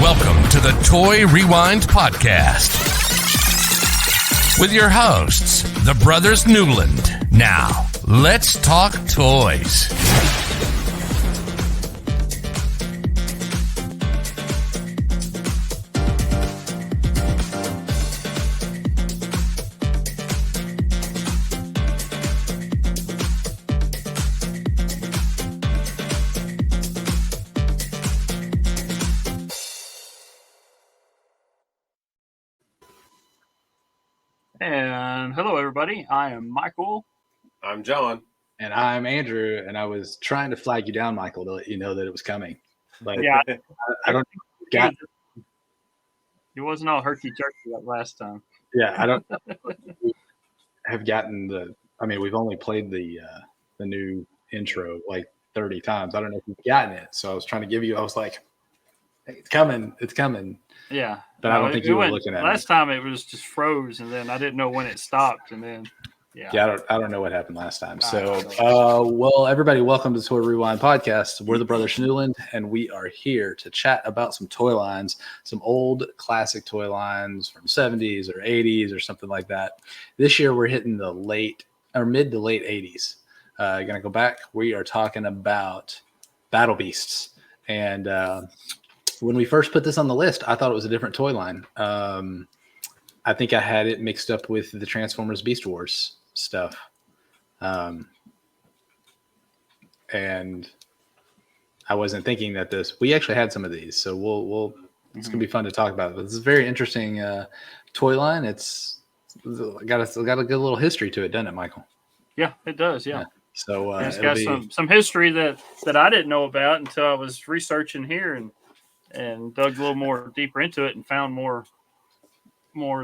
Welcome to the Toy Rewind Podcast with your hosts, the Brothers Newland. Now, let's talk toys. And hello, everybody. I am Michael. I'm John. And I'm Andrew, and I was trying to flag you down, Michael, to let you know that it was coming. But Yeah, I don't got. It wasn't all herky-jerky like last time. Yeah, I don't have gotten the. I mean, we've only played the new intro like 30 times. I don't know if you've gotten it. So I was trying to give you. I was like, hey, it's coming. Yeah, But I don't think you were looking at it. Last time it was just froze, and then I didn't know when it stopped, and then I don't know what happened last time. So, well, everybody, welcome to the Toy Rewind Podcast. We're the Brothers Newland, and we are here to chat about some toy lines, some old classic toy lines from 70s or 80s or something like that. This year, we're hitting the mid to late 80s. Gonna go back. We are talking about Battle Beasts, and when we first put this on the list, I thought it was a different toy line. I think I had it mixed up with the Transformers Beast Wars stuff. And I wasn't thinking that we actually had some of these. So it's going to be fun to talk about. But this is a very interesting toy line. It's got a good little history to it, doesn't it, Michael? Yeah, it does. Yeah. So it's got some history that I didn't know about until I was researching here and dug a little more deeper into it and found more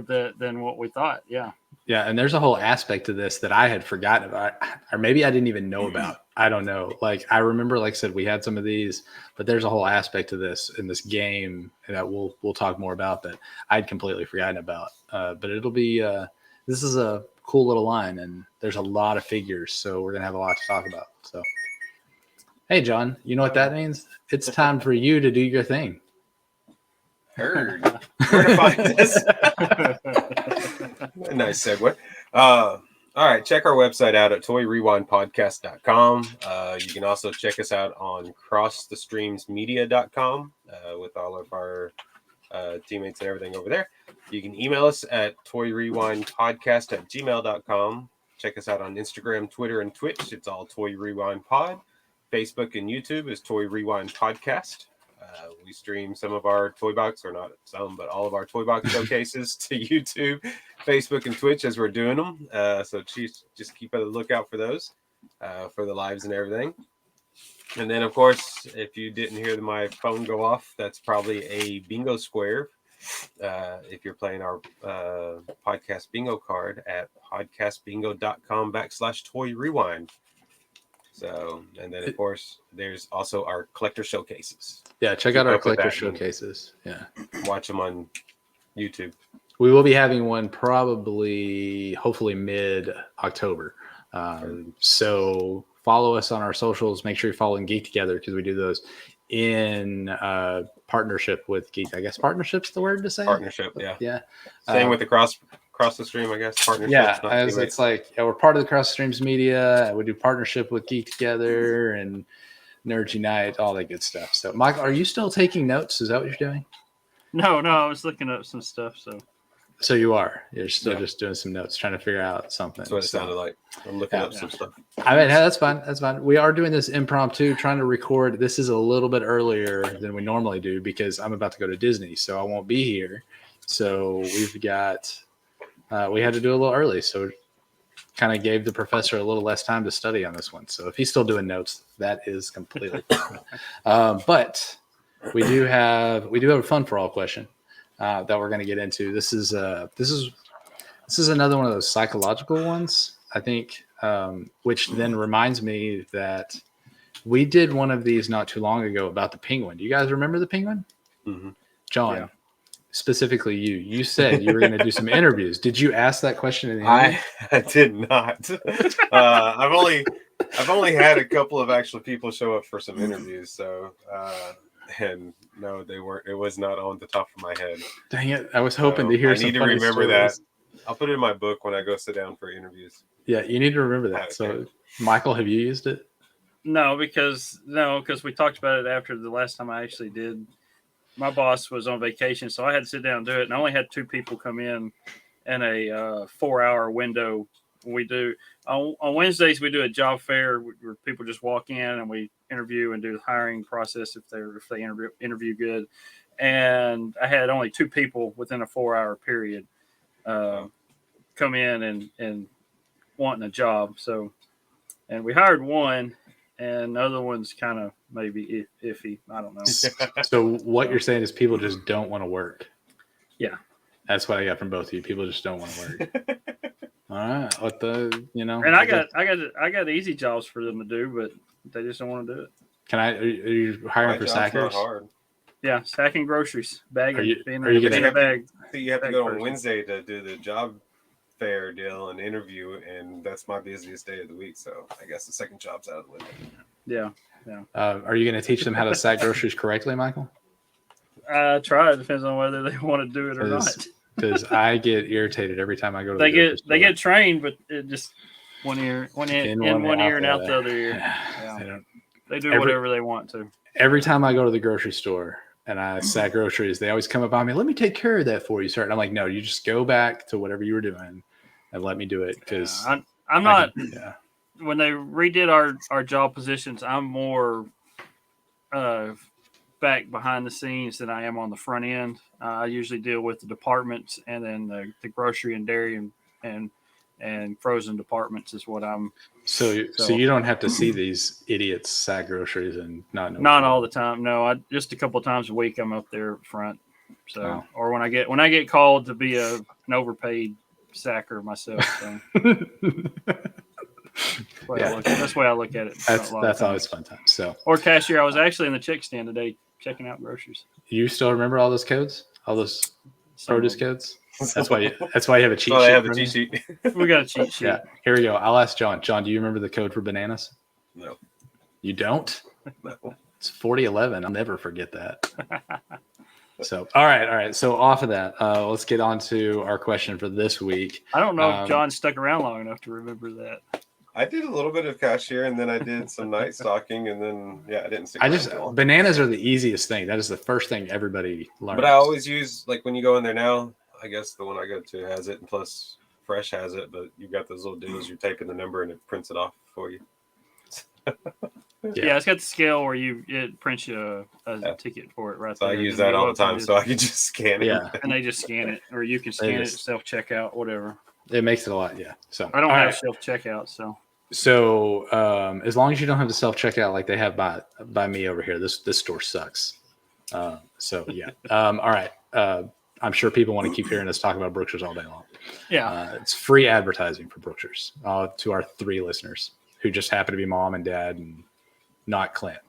than what we thought. Yeah, and there's a whole aspect to this that I had forgotten about, or maybe I didn't even know about. I don't know. Like, I remember, like I said, we had some of these, but there's a whole aspect to this in this game that we'll talk more about that I'd completely forgotten about. But it'll be this is a cool little line, and there's a lot of figures, so we're gonna have a lot to talk about. So, hey, John, you know what that means? It's time for you to do your thing. Heard. Where to find this? Nice segue. All right, check our website out at toyrewindpodcast.com. You can also check us out on crossthestreamsmedia.com with all of our teammates and everything over there. You can email us at toyrewindpodcast@gmail.com. Check us out on Instagram, Twitter, and Twitch. It's all Toy Rewind Pod. Facebook and YouTube is Toy Rewind Podcast. We stream some of our toy box, or not some, but all of our toy box showcases to YouTube, Facebook, and Twitch as we're doing them. So just keep a lookout for those, for the lives and everything. And then, of course, if you didn't hear my phone go off, that's probably a bingo square. If you're playing our podcast bingo card at podcastbingo.com/toy rewind. So, and then, of course, there's also our collector showcases. Yeah, check out our collector showcases. Yeah. Watch them on YouTube. We will be having one hopefully mid-October. So follow us on our socials. Make sure you're following Geek Together, because we do those in partnership with Geek. I guess partnership's the word to say? Partnership, yeah. Yeah. Same with the cross the stream, I guess. Partnership. Yeah, it's like we're part of the Cross the Streams Media. We do partnership with Geek Together and Nerds Unite, all that good stuff. So, Michael, are you still taking notes? Is that what you're doing? No, I was looking up some stuff. So you are. You're still just doing some notes, trying to figure out something. That's what it sounded like. I'm looking up some stuff. I mean, that's fine. That's fine. We are doing this impromptu, trying to record. This is a little bit earlier than we normally do because I'm about to go to Disney, so I won't be here. So we've got. We had to do a little early, so kind of gave the professor a little less time to study on this one. So if he's still doing notes, that is completely fine. But we do have a fun for all question that we're going to get into. This is another one of those psychological ones, I think, which then reminds me that we did one of these not too long ago about the penguin. Do you guys remember the penguin? Mm-hmm. John. Yeah. Specifically you said you were going to do some interviews. Did you ask that question in the I did not. I've only had a couple of actual people show up for some interviews, so And no, they weren't. It was not on the top of my head. Dang it! I was hoping to hear I some need to funny remember stories. that. I'll put it in my book when I go sit down for interviews. Yeah, you need to remember that. So, Michael, have you used it? No, because we talked about it after the last time I actually did. My boss was on vacation, so I had to sit down and do it, and I only had 2 people come in a 4-hour window. We do on Wednesdays. We do a job fair where people just walk in and we interview and do the hiring process if they interview good. And I had only 2 people within a 4-hour period come in and wanting a job. So, and we hired one, and the other one's kind of maybe iffy. I don't know. So what you're saying is people just don't want to work. Yeah. That's what I got from both of you. People just don't want to work. All right. And I got easy jobs for them to do, but they just don't want to do it. Are you hiring for sackers? Hard. Yeah, sacking groceries, bagging. Are you being gonna- in a bag. You have to Bag go on person. Wednesday to do the job fair deal and interview, and that's my busiest day of the week. So I guess the second job's out of the window. Yeah. Are you going to teach them how to sack groceries correctly, Michael? Try. It depends on whether they want to do it or not. Because I get irritated every time I go to They the they get trained, but it just one ear in one ear and out the other ear. Yeah. They do whatever they want to. Every time I go to the grocery store and I sack groceries, they always come up on me. Let me take care of that for you, sir. And I'm like, no, you just go back to whatever you were doing and let me do it. Because I'm not. When they redid our job positions, I'm more back behind the scenes than I am on the front end. I usually deal with the departments, and then the grocery and dairy and frozen departments is what I'm. So you don't have to see these idiots sack groceries and not know. Not all the time. No, I just a couple of times a week I'm up there front. So or when I get called to be an overpaid sacker myself. So. That's the way I look at it. That's always fun time. So or cashier. I was actually in the check stand today checking out groceries. You still remember all those codes? All those produce codes? That's why you have a cheat sheet. They have a cheat sheet. We got a cheat sheet. Yeah. Here we go. I'll ask John. John, do you remember the code for bananas? No. You don't? No. It's 4011. I'll never forget that. So, all right. So off of that, let's get on to our question for this week. I don't know if John stuck around long enough to remember that. I did a little bit of cashier, and then I did some night stocking, and then I didn't stick. Bananas are the easiest thing. That is the first thing everybody learns. But I always use, like, when you go in there now, I guess the one I go to has it, and plus Fresh has it. But you've got those little deals. You're typing the number, and it prints it off for you. Yeah, it's got the scale where it prints you a ticket for it right so there. I use that all the time, so I can just scan it. Yeah, and they just scan it, or you can scan it self checkout, whatever. It makes it a lot. Yeah. So I don't have self checkout, so. So as long as you don't have the self checkout like they have by me over here, this store sucks. So yeah. All right. I'm sure people want to keep hearing us talk about Brookshire's all day long. Yeah. It's free advertising for Brookshire's to our 3 listeners who just happen to be mom and dad and not Clint.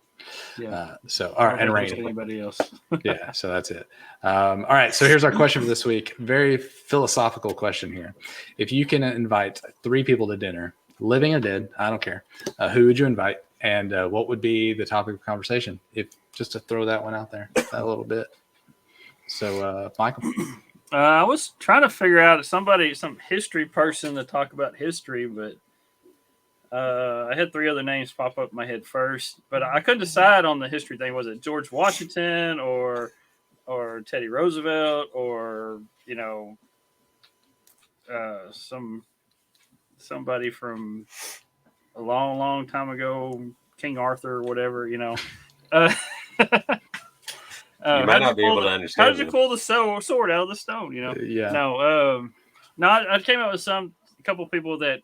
Yeah. So all right, and Rain. Anybody else? Yeah. So that's it. All right. So here's our question for this week. Very philosophical question here. If you can invite 3 people to dinner, living or dead, I don't care. Who would you invite, and what would be the topic of conversation? If just to throw that one out there a little bit. So, Michael, I was trying to figure out some history person to talk about history, but I had 3 other names pop up in my head first, but I couldn't decide on the history thing. Was it George Washington or Teddy Roosevelt or somebody from a long, long time ago, King Arthur or whatever, you might not be able to understand. How did you pull the sword out of the stone? Yeah. No. I came up with a couple people that,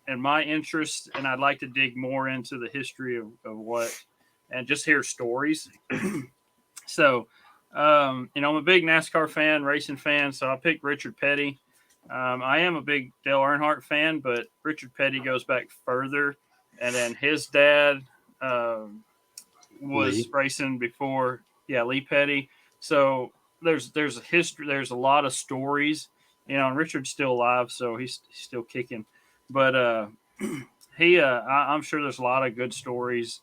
in my interest, and I'd like to dig more into the history of what, and just hear stories. So, I'm a big NASCAR fan, racing fan, so I picked Richard Petty. I am a big Dale Earnhardt fan, but Richard Petty goes back further. And then his dad was racing before, Lee Petty. So there's a history. There's a lot of stories, and Richard's still alive, so he's still kicking. But I'm sure there's a lot of good stories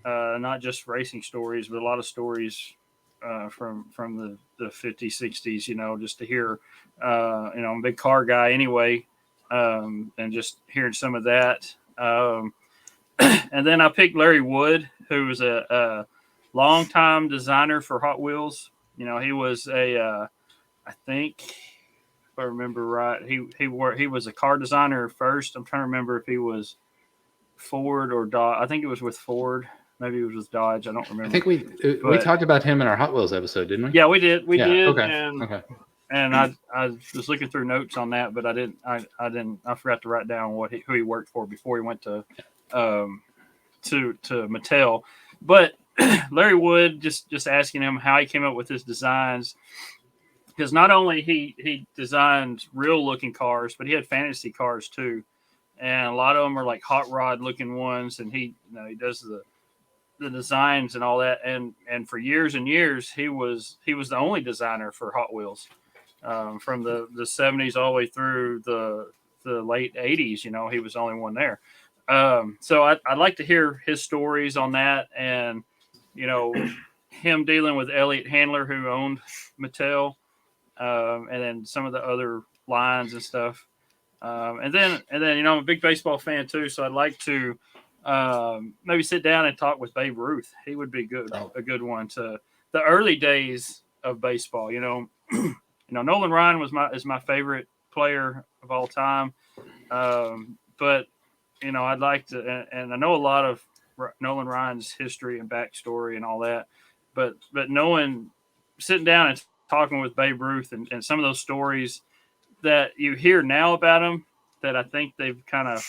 not just racing stories, but a lot of stories from the 50s, 60s. Just to hear. I'm a big car guy anyway, and just hearing some of that. And then I picked Larry Wood, who was a longtime designer for Hot Wheels. He was I think, if I remember right, he was a car designer first. I'm trying to remember if he was Ford or Dodge. I think it was with Ford. Maybe it was with Dodge. I don't remember. I think we talked about him in our Hot Wheels episode, didn't we? Yeah, we did. We did. Okay. And I was looking through notes on that, but I didn't. I forgot to write down who he worked for before he went to Mattel. But Larry Wood, just asking him how he came up with his designs, because not only he designed real looking cars, but he had fantasy cars too, and a lot of them are like hot rod looking ones, and he does the designs and all that, and for years and years he was the only designer for Hot Wheels, from the 70s all the way through the late 80s. He was the only one there. So I'd like to hear his stories on that, and him dealing with Elliott Handler, who owned Mattel, and then some of the other lines and stuff. And then I'm a big baseball fan too, so I'd like to maybe sit down and talk with Babe Ruth. He would be a good one to the early days of baseball. Nolan Ryan is my favorite player of all time, but I'd like to, and I know a lot of Nolan Ryan's history and backstory and all that, but sitting down and talking with Babe Ruth and some of those stories that you hear now about him, that I think they've kind of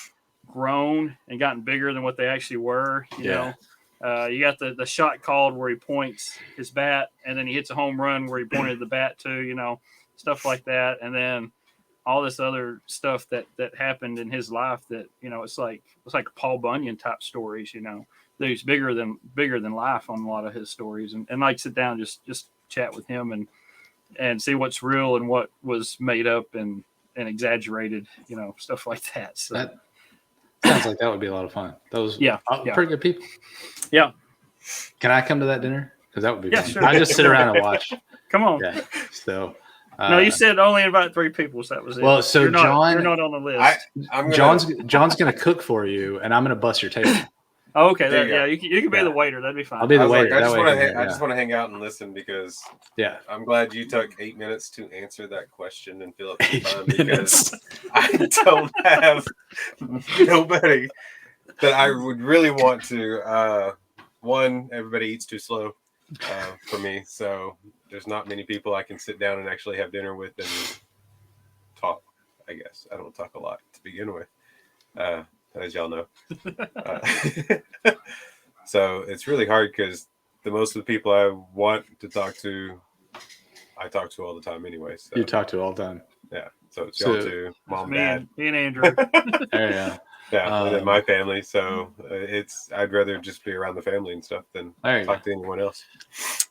grown and gotten bigger than what they actually were. You got the shot called where he points his bat, and then he hits a home run where he pointed the bat to, stuff like that. And then all this other stuff that happened in his life that, it's like Paul Bunyan type stories, that he's bigger than life on a lot of his stories. And like sit down, just chat with him and see what's real and what was made up and exaggerated, stuff like that. So that sounds like that would be a lot of fun. Those pretty good people. Yeah. Can I come to that dinner? Because that would be fun. Sure. I just sit around and watch. Come on. Yeah. So no, you said only invite 3 people, so that was it. Well, so you're John, not on the list. John's going to cook for you, and I'm going to bust your table. Oh, okay. You can be the waiter. That'd be fine. I'll be the waiter. I just want to hang out and listen, because I'm glad you took 8 minutes to answer that question and fill up the time, because I don't have nobody that I would really want to. One, everybody eats too slow for me, so there's not many people I can sit down and actually have dinner with and talk. I guess I don't talk a lot to begin with. As y'all know. So it's really hard, because most of the people I want to talk to, I talk to all the time anyway. So. You talk to all the time. Yeah. So it's y'all too, mom, dad. Me and Andrew. Yeah. And then my family. So I'd rather just be around the family and stuff than talk to anyone else.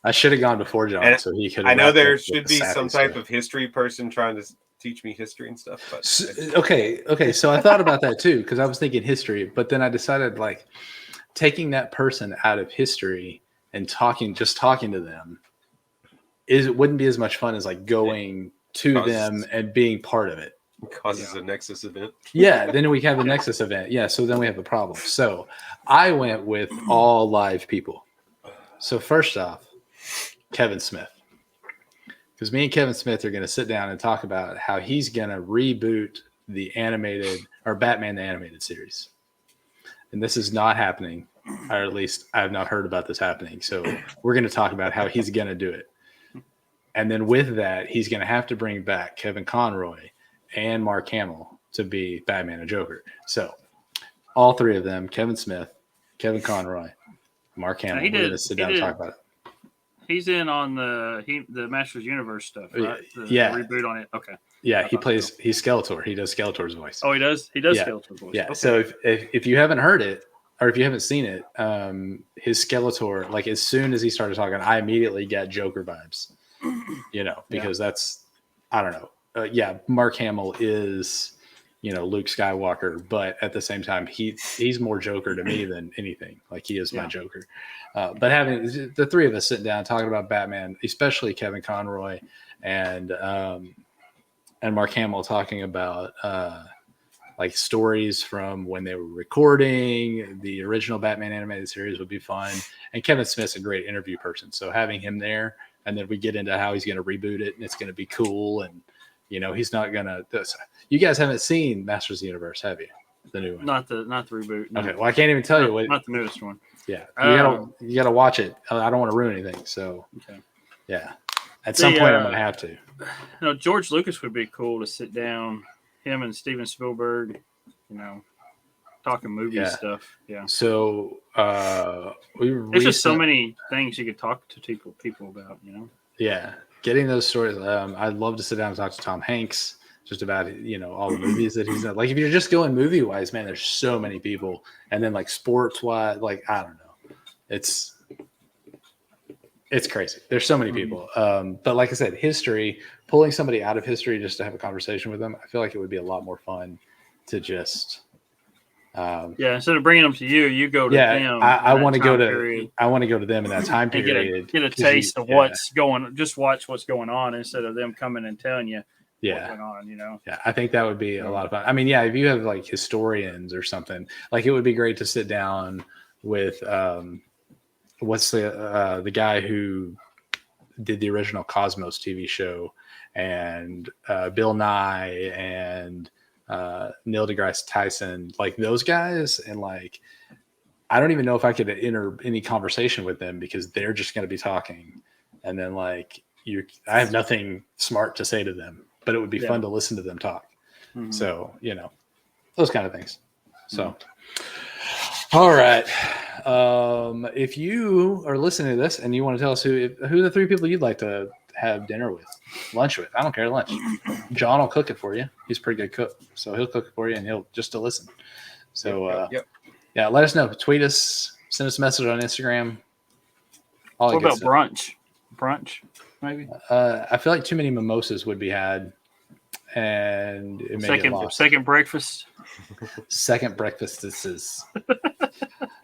I should have gone before John, so he could. I know there should be some type of history person trying to teach me history and stuff. But okay. So I thought about that too, because I was thinking history, but then I decided taking that person out of history and talking to them wouldn't be as much fun as going to them and being part of it. Causes a Nexus event. Yeah, then we have the Nexus event. Yeah, so then we have a problem. So I went with all live people. So first off, Kevin Smith. Because me and Kevin Smith are going to sit down and talk about how he's going to reboot the Batman the Animated Series. And this is not happening, or at least I have not heard about this happening. So we're going to talk about how he's going to do it. And then with that, he's going to have to bring back Kevin Conroy and Mark Hamill to be Batman and Joker. So all 3 of them, Kevin Smith, Kevin Conroy, Mark Hamill, we're going to sit down and talk about it. He's in on the Masters Universe stuff, right? The reboot on it. Okay. Yeah, he's Skeletor. He does Skeletor's voice. Oh, he does? He does Skeletor's voice. Yeah. Okay. So if you haven't heard it, or if you haven't seen it, his Skeletor, as soon as he started talking, I immediately got Joker vibes. Because that's, I don't know. Mark Hamill is Luke Skywalker, but at the same time, he's more Joker to me than anything. Like he is my Joker. But having the three of us sitting down talking about Batman, especially Kevin Conroy and Mark Hamill talking about like stories from when they were recording the original Batman animated series would be fun. And Kevin Smith's a great interview person, so having him there, and then we get into how he's going to reboot it, and it's going to be cool. And he's not going to. You guys haven't seen Masters of the Universe, have you? The new one, not the reboot. No. Okay, well I can't even tell you what. Not the newest one. Yeah, you gotta watch it. I don't want to ruin anything. So yeah, at some point I'm gonna have to. George Lucas would be cool to sit down, him and Steven Spielberg, talking movie stuff. Yeah. So there's just so many things you could talk to people about. Yeah, getting those stories. I'd love to sit down and talk to Tom Hanks just about all the movies that he's done. Like if you're just going movie wise, man, there's so many people, and then like sports wise, like I don't know, it's crazy. There's so many people. But like I said, history, pulling somebody out of history just to have a conversation with them, I feel like it would be a lot more fun to just. Instead of bringing them to you, you go to them. I want to go to them in that time period. Get a taste of what's going. Just watch what's going on instead of them coming and telling you. What's going on, Yeah, I think that would be a lot of fun. I mean, if you have like historians or something, like it would be great to sit down with what's the guy who did the original Cosmos TV show, and Bill Nye and Neil deGrasse Tyson, like those guys, and like I don't even know if I could enter any conversation with them because they're just going to be talking, and then like I have nothing smart to say to them. But it would be fun to listen to them talk. Mm-hmm. So, those kind of things. So, all right. If you are listening to this and you want to tell us who are the three people you'd like to have dinner with, lunch with, I don't care, lunch. John will cook it for you. He's a pretty good cook. So he'll cook it for you and he'll just to listen. So, let us know. Tweet us, send us a message on Instagram. What about brunch? Brunch? Maybe. I feel like too many mimosas would be had, and it may get lost. Second breakfast. Second breakfast. This is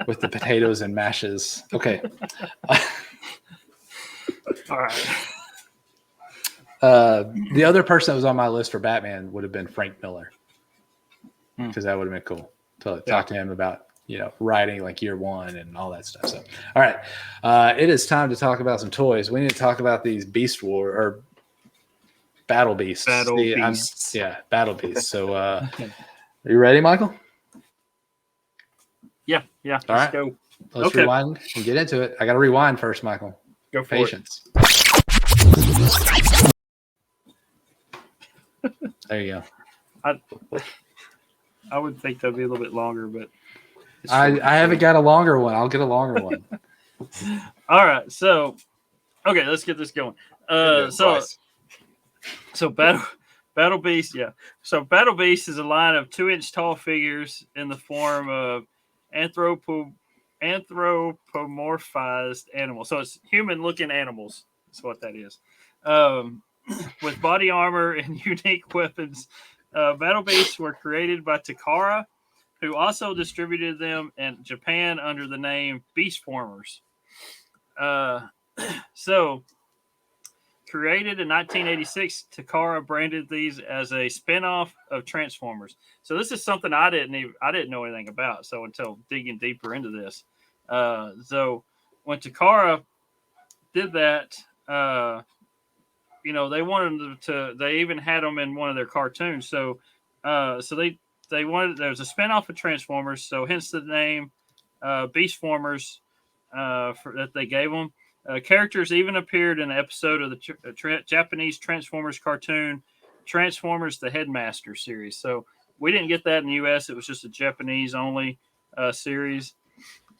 with the potatoes and mashes. Okay. All right. The other person that was on my list for Batman would have been Frank Miller, because that would have been cool to talk to him about. Writing like year one and all that stuff. So, all right. It is time to talk about some toys. We need to talk about these Beast War or Battle Beasts. Battle Beasts. Battle Beasts. So, are you ready, Michael? Yeah. All Let's right. go. Let's rewind and get into it. I got to rewind first, Michael. Go for Patience. There you go. I would think that'd be a little bit longer, but I haven't got a longer one. I'll get a longer one. All right. So, okay, let's get this going. So Battle Beast, So Battle Beast is a line of 2-inch tall figures in the form of anthropomorphized animals. So it's human-looking animals. That's what that is. With body armor and unique weapons. Battle Beasts were created by Takara, who also distributed them in Japan under the name Beast Formers. So, created in 1986, Takara branded these as a spinoff of Transformers. So this is something I didn't know anything about. So until digging deeper into this, so when Takara did that, they wanted them to. They even had them in one of their cartoons. So they wanted. There was a spinoff of Transformers, so hence the name Beast Formers that they gave them. Characters even appeared in an episode of the Japanese Transformers cartoon, Transformers: The Headmaster series. So we didn't get that in the U.S. It was just a Japanese only series.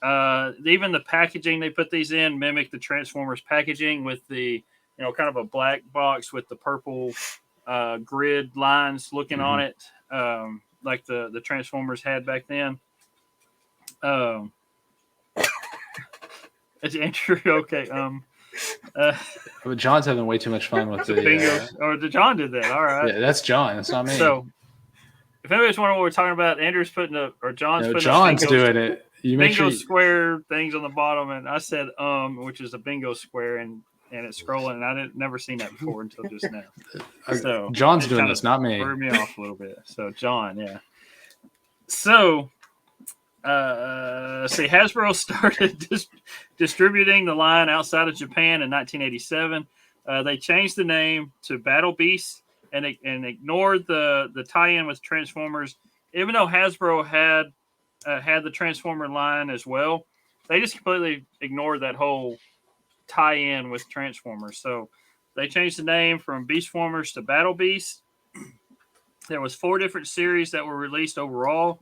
Even the packaging they put these in mimicked the Transformers packaging with the kind of a black box with the purple grid lines looking on it. Like the Transformers had back then. Is Andrew okay? But John's having way too much fun with the bingo. Or John did that. All right. Yeah, that's John. That's not me. So if anybody's wondering what we're talking about, Andrew's putting up, or John's No, putting John's up bingo, doing it. You make bingo sure square things on the bottom, and I said which is a bingo square, and it's scrolling, and I didn't never seen that before until just now. So John's it doing kinda this, not me. threw me off a little bit. So John, yeah. So see, Hasbro started distributing the line outside of Japan in 1987. They changed the name to Battle Beast and ignored the tie-in with Transformers. Even though Hasbro had the Transformer line as well, they just completely ignored that whole tie-in with Transformers. So they changed the name from Beastformers to Battle Beast. There was 4 different series that were released overall.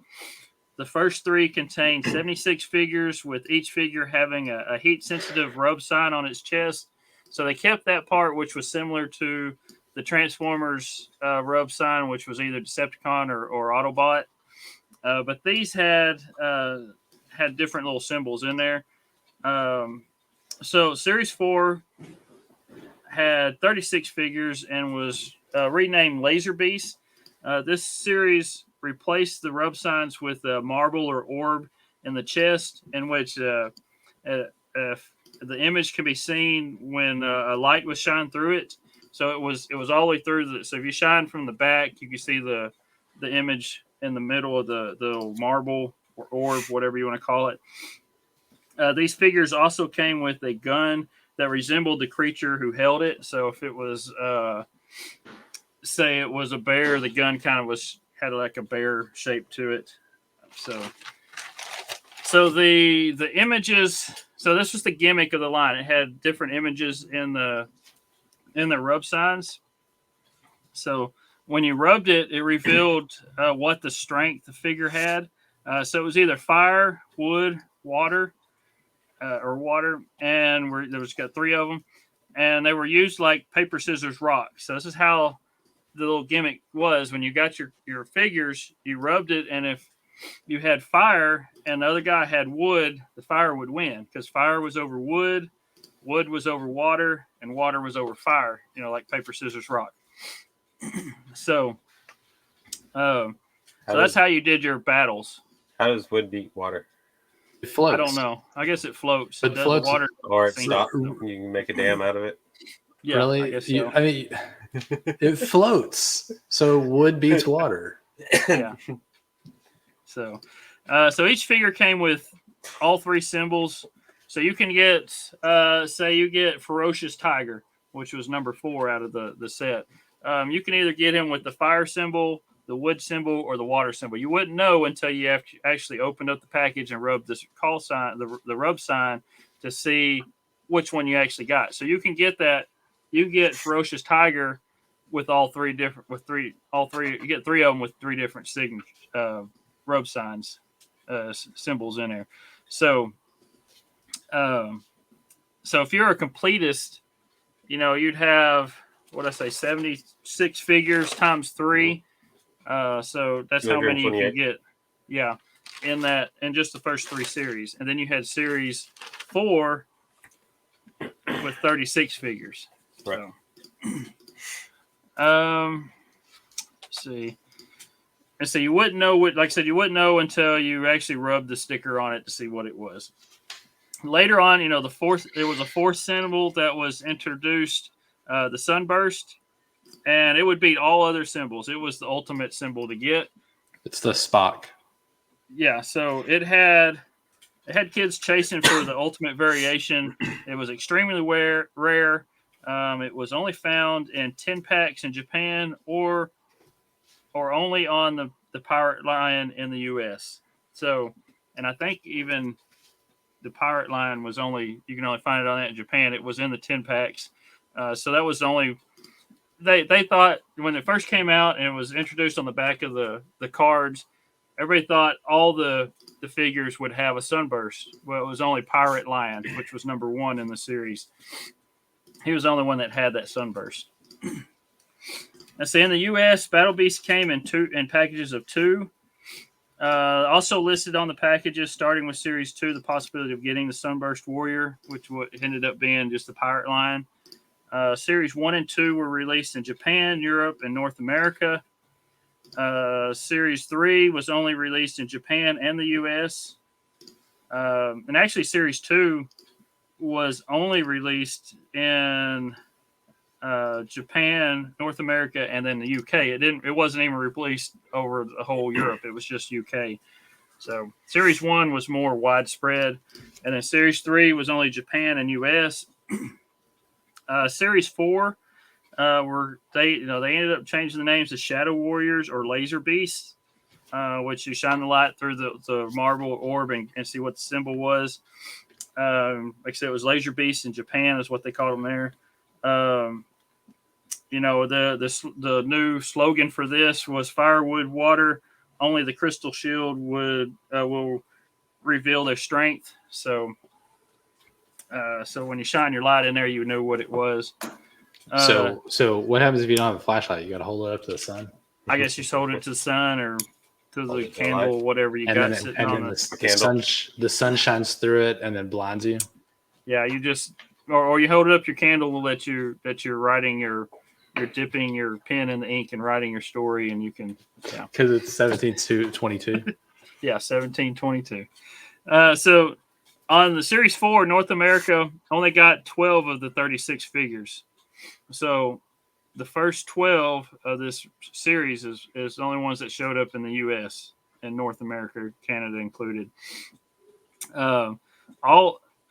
The first 3 contained 76 figures, with each figure having a heat-sensitive rub sign on its chest. So they kept that part, which was similar to the Transformers rub sign, which was either Decepticon or Autobot. But these had different little symbols in there. So Series 4 had 36 figures and was renamed Laser Beast. This series replaced the rub signs with a marble or orb in the chest, in which the image can be seen when a light was shined through it. So it was all the way through. So if you shine from the back, you can see the image in the middle of the marble or orb, whatever you want to call it. These figures also came with a gun that resembled the creature who held it. So if it was, say it was a bear, the gun kind of had like a bear shape to it. So the images. So this was the gimmick of the line. It had different images in the rub signs. So when you rubbed it, it revealed what the strength the figure had. So it was either fire, wood, water, and there was got 3 of them, and they were used like paper, scissors, rock. So this is how the little gimmick was. When you got your figures, you rubbed it, and if you had fire and the other guy had wood, the fire would win, because fire was over wood, wood was over water, and water was over fire. Like paper, scissors, rock. So that's how you did your battles. How does wood beat water? It floats. I don't know. I guess it floats. It floats. Water, or it stops. You can make a dam out of it. yeah, Really? I guess so. I mean, it floats. So wood beats water. Yeah. So each figure came with all 3 symbols. So you can get, say you get Ferocious Tiger, which was number 4 out of the set. You can either get him with the fire symbol, the wood symbol, or the water symbol. You wouldn't know until you actually opened up the package and rubbed this call sign, the rub sign, to see which one you actually got. So you can get that. You get Ferocious Tiger with all 3 different, you get 3 of them with 3 different rub signs, symbols in there. So if you're a completist, you'd have, 76 figures times 3. So that's how many you can get. Yeah. In just the first 3 series. And then you had series 4 with 36 figures. Right. So, let's see. And so you wouldn't know like I said, you wouldn't know until you actually rubbed the sticker on it to see what it was. Later on, there was a 4th symbol that was introduced, the Sunburst, and it would beat all other symbols. It was the ultimate symbol to get. It's the Spock. Yeah, so it had kids chasing for the ultimate variation. It was extremely rare. It was only found in 10 packs in Japan or only on the Pirate line in the U.S. So, and I think even the Pirate line was you can only find it on that in Japan. It was in the 10 packs. So that was the only. They thought when it first came out and it was introduced on the back of the cards, everybody thought all the figures would have a Sunburst. Well, it was only Pirate Lion, which was number 1 in the series. He was the only one that had that Sunburst. Let's see, in the U.S., Battle Beast came in packages of 2. Also listed on the packages, starting with Series 2, the possibility of getting the Sunburst Warrior, which ended up being just the Pirate Line. Series 1 and 2 were released in Japan, Europe, and North America. Series 3 was only released in Japan and the US. And actually, Series 2 was only released in Japan, North America, and then the UK. It wasn't even released over the whole Europe. It was just UK. So Series 1 was more widespread, and then Series 3 was only Japan and US. Series 4 they ended up changing the names to Shadow Warriors or Laser Beasts, which you shine the light through the marble orb and see what the symbol was. Like I said, it was Laser Beasts in Japan is what they called them there. The new slogan for this was firewood water. Only the crystal shield will reveal their strength. So when you shine your light in there, you know what it was. So what happens if you don't have a flashlight? You got to hold it up to the sun. I guess you sold it to the sun or to the candle, whatever you and got then, sitting and on then it. the sun shines through it and then blinds you. Yeah, you just or you hold it up your candle that you're writing you're dipping your pen in the ink and writing your story, and you can because it's 1722. Yeah, 1722. So on the Series 4, North America only got 12 of the 36 figures. So the first 12 of this series is the only ones that showed up in the U.S. and North America, Canada included.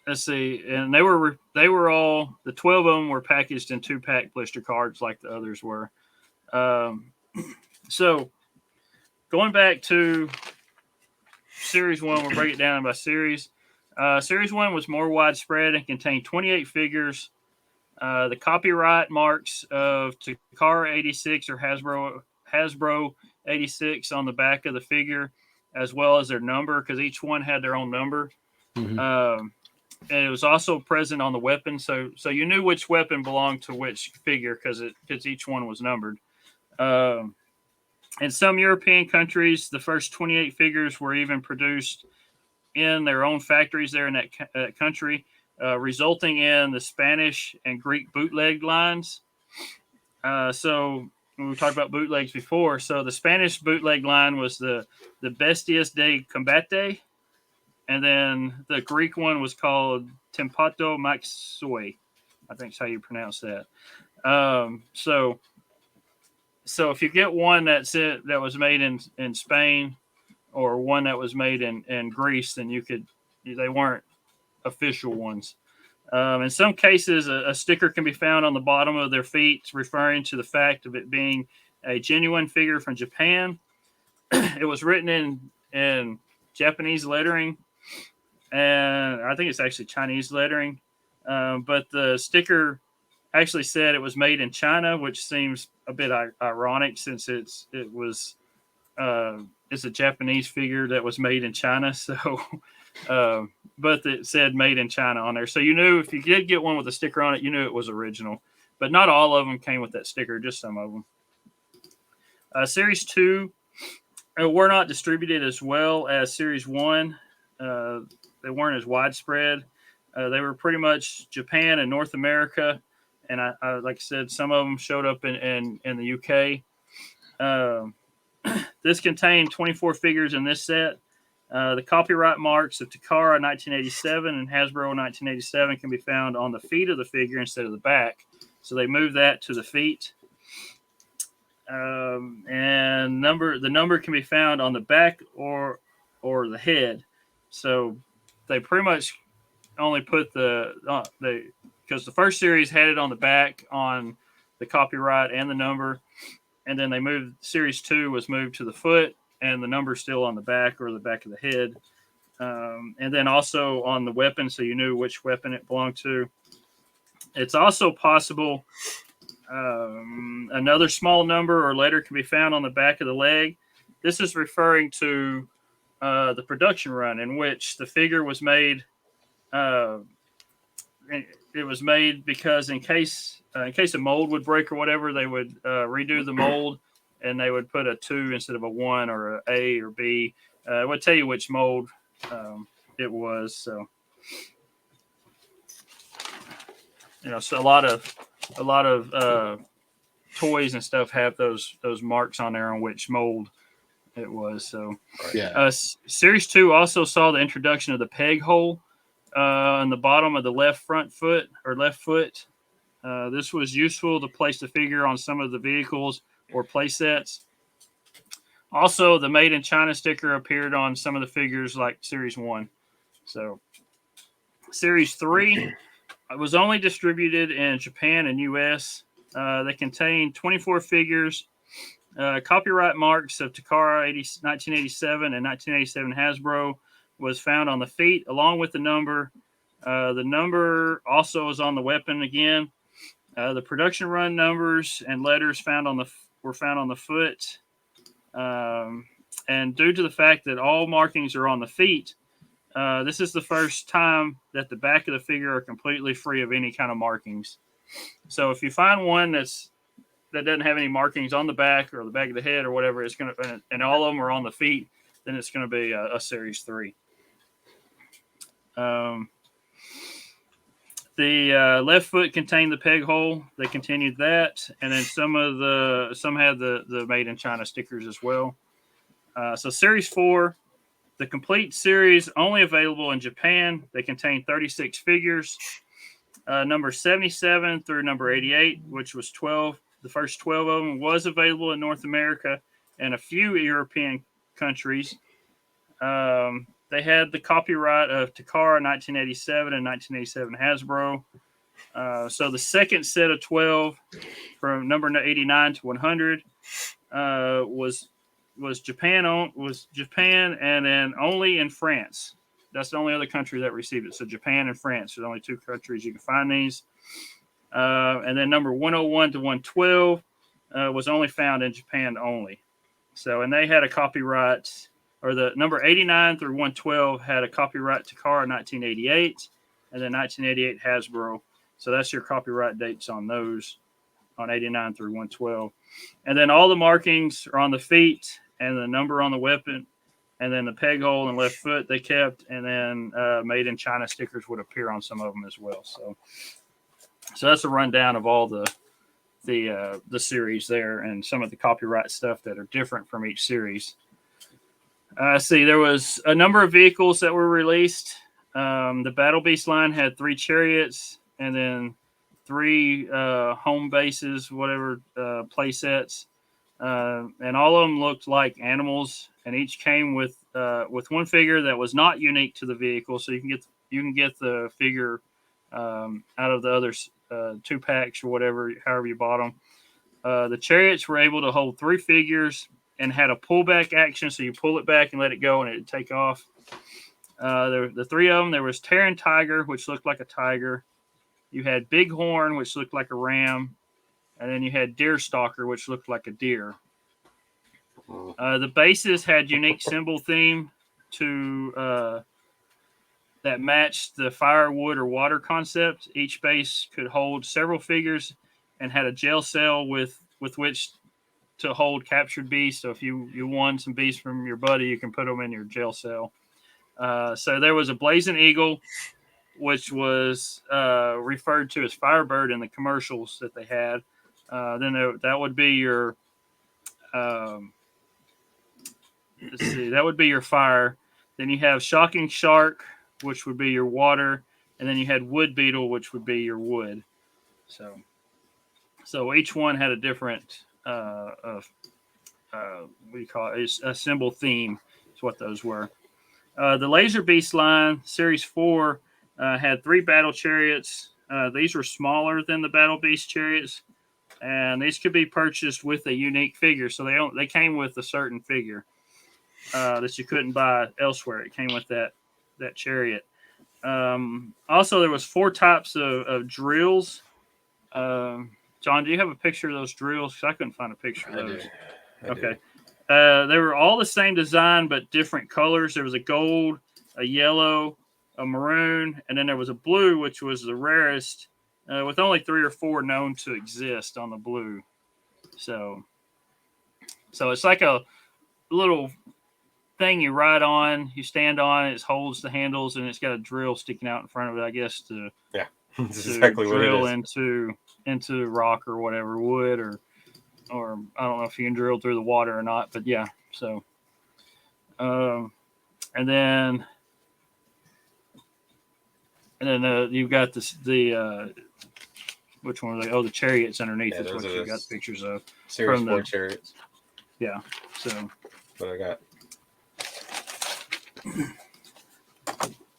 Let's see, and they were all the 12 of them were packaged in 2-pack blister cards like the others were. So going back to Series 1, we'll break it down by series. Series 1 was more widespread and contained 28 figures. The copyright marks of Takara 86 or Hasbro 86 on the back of the figure, as well as their number, because each one had their own number. Mm-hmm. And it was also present on the weapon, so you knew which weapon belonged to which figure because each one was numbered. In some European countries, the first 28 figures were even produced in their own factories there in that country, resulting in the Spanish and Greek bootleg lines. So we talked about bootlegs before. So the Spanish bootleg line was the Bestias de Combate, and then the Greek one was called Tempato Maxoi. I think is how you pronounce that. So if you get one that was made in Spain, or one that was made in Greece, then they weren't official ones. In some cases, a sticker can be found on the bottom of their feet, referring to the fact of it being a genuine figure from Japan. It was written in Japanese lettering, and I think it's actually Chinese lettering. But the sticker actually said it was made in China, which seems a bit ironic since it's a Japanese figure that was made in China. So, but it said made in China on there. So you knew if you did get one with a sticker on it, you knew it was original. But not all of them came with that sticker, just some of them. Series 2 were not distributed as well as Series 1. They weren't as widespread. They were pretty much Japan and North America. And I like I said, some of them showed up in the UK. This contained 24 figures in this set. The copyright marks of Takara 1987 and Hasbro 1987 can be found on the feet of the figure instead of the back. So they moved that to the feet. And the number can be found on the back or the head. So they pretty much only put because the first series had it on the back on the copyright and the number. And then they moved, Series 2 was moved to the foot, and the number's still on the back or the back of the head. And then also on the weapon, so you knew which weapon it belonged to. It's also possible another small number or letter can be found on the back of the leg. This is referring to the production run in which the figure was made. It was made because in case a mold would break or whatever, they would redo the mold and they would put a 2 instead of a 1 or a A or B. It would tell you which mold it was. So, so a lot of toys and stuff have those marks on there on which mold it was. So Yeah. Series 2 also saw the introduction of the peg hole on the bottom of the left front foot or left foot. This was useful to place the figure on some of the vehicles or play sets. Also, the Made in China sticker appeared on some of the figures like Series 1. So, Series 3 was only distributed in Japan and US. They contained 24 figures. Copyright marks of Takara 1987 and 1987 Hasbro was found on the feet along with the number. The number also is on the weapon again. The production run numbers and letters were found on the foot. And due to the fact that all markings are on the feet, this is the first time that the back of the figure are completely free of any kind of markings. So if you find one that doesn't have any markings on the back or the back of the head or whatever, it's going to, and all of them are on the feet, then it's going to be a Series 3. The left foot contained the peg hole. They continued that, and then some had the Made in China stickers as well. So Series 4, the complete series, only available in Japan. They contain 36 figures. Number 77 through number 88, which was 12. The first 12 of them was available in North America and a few European countries. They had the copyright of Takara 1987 and 1987 Hasbro. So the second set of 12 from number 89 to 100 was Japan and then only in France. That's the only other country that received it. So Japan and France are the only two countries you can find these. And then number 101 to 112 was only found in Japan only. So, and they had a copyright, or the number 89 through 112 had a copyright Takara 1988, and then 1988 Hasbro. So that's your copyright dates on those, on 89 through 112. And then all the markings are on the feet and the number on the weapon, and then the peg hole and left foot they kept, and then Made in China stickers would appear on some of them as well. So that's a rundown of all the series there and some of the copyright stuff that are different from each series. See, there was a number of vehicles that were released. The Battle Beast line had 3 chariots and then 3 home bases, whatever play sets. And all of them looked like animals, and each came with one figure that was not unique to the vehicle. So you can get the figure out of the other 2 packs or whatever, however you bought them. The chariots were able to hold 3 figures and had a pullback action, so you pull it back and let it go, and it'd take off. The 3 of them, there was Terran Tiger, which looked like a tiger. You had Bighorn, which looked like a ram. And then you had Deer Stalker, which looked like a deer. The bases had unique symbol theme that matched the fire, wood, or water concept. Each base could hold several figures and had a jail cell with which to hold captured beasts. So if you won some beasts from your buddy, you can put them in your jail cell. So there was a Blazing Eagle, which was referred to as Firebird in the commercials that they had. Then that would be your that would be your fire. Then you have Shocking Shark, which would be your water, and then you had Wood Beetle, which would be your wood. So each one had a different what do you call it? A symbol theme. Is what those were. The Laser Beast line, Series 4, had 3 battle chariots. These were smaller than the Battle Beast chariots, and these could be purchased with a unique figure. So they came with a certain figure that you couldn't buy elsewhere. It came with that chariot. Also, there was 4 types of drills. John, do you have a picture of those drills? Because I couldn't find a picture of those. Okay. They were all the same design, but different colors. There was a gold, a yellow, a maroon, and then there was a blue, which was the rarest, with only 3 or 4 known to exist on the blue. So it's like a little thing you ride on, you stand on, it holds the handles, and it's got a drill sticking out in front of it, I guess, to that's exactly drill what it is. into rock or whatever, wood or or I don't know if you can drill through the water or not, but yeah. So, and then you've got the which one are they? Oh, the chariots underneath is what you got pictures of. Series 4 chariots. Yeah. So. What I got.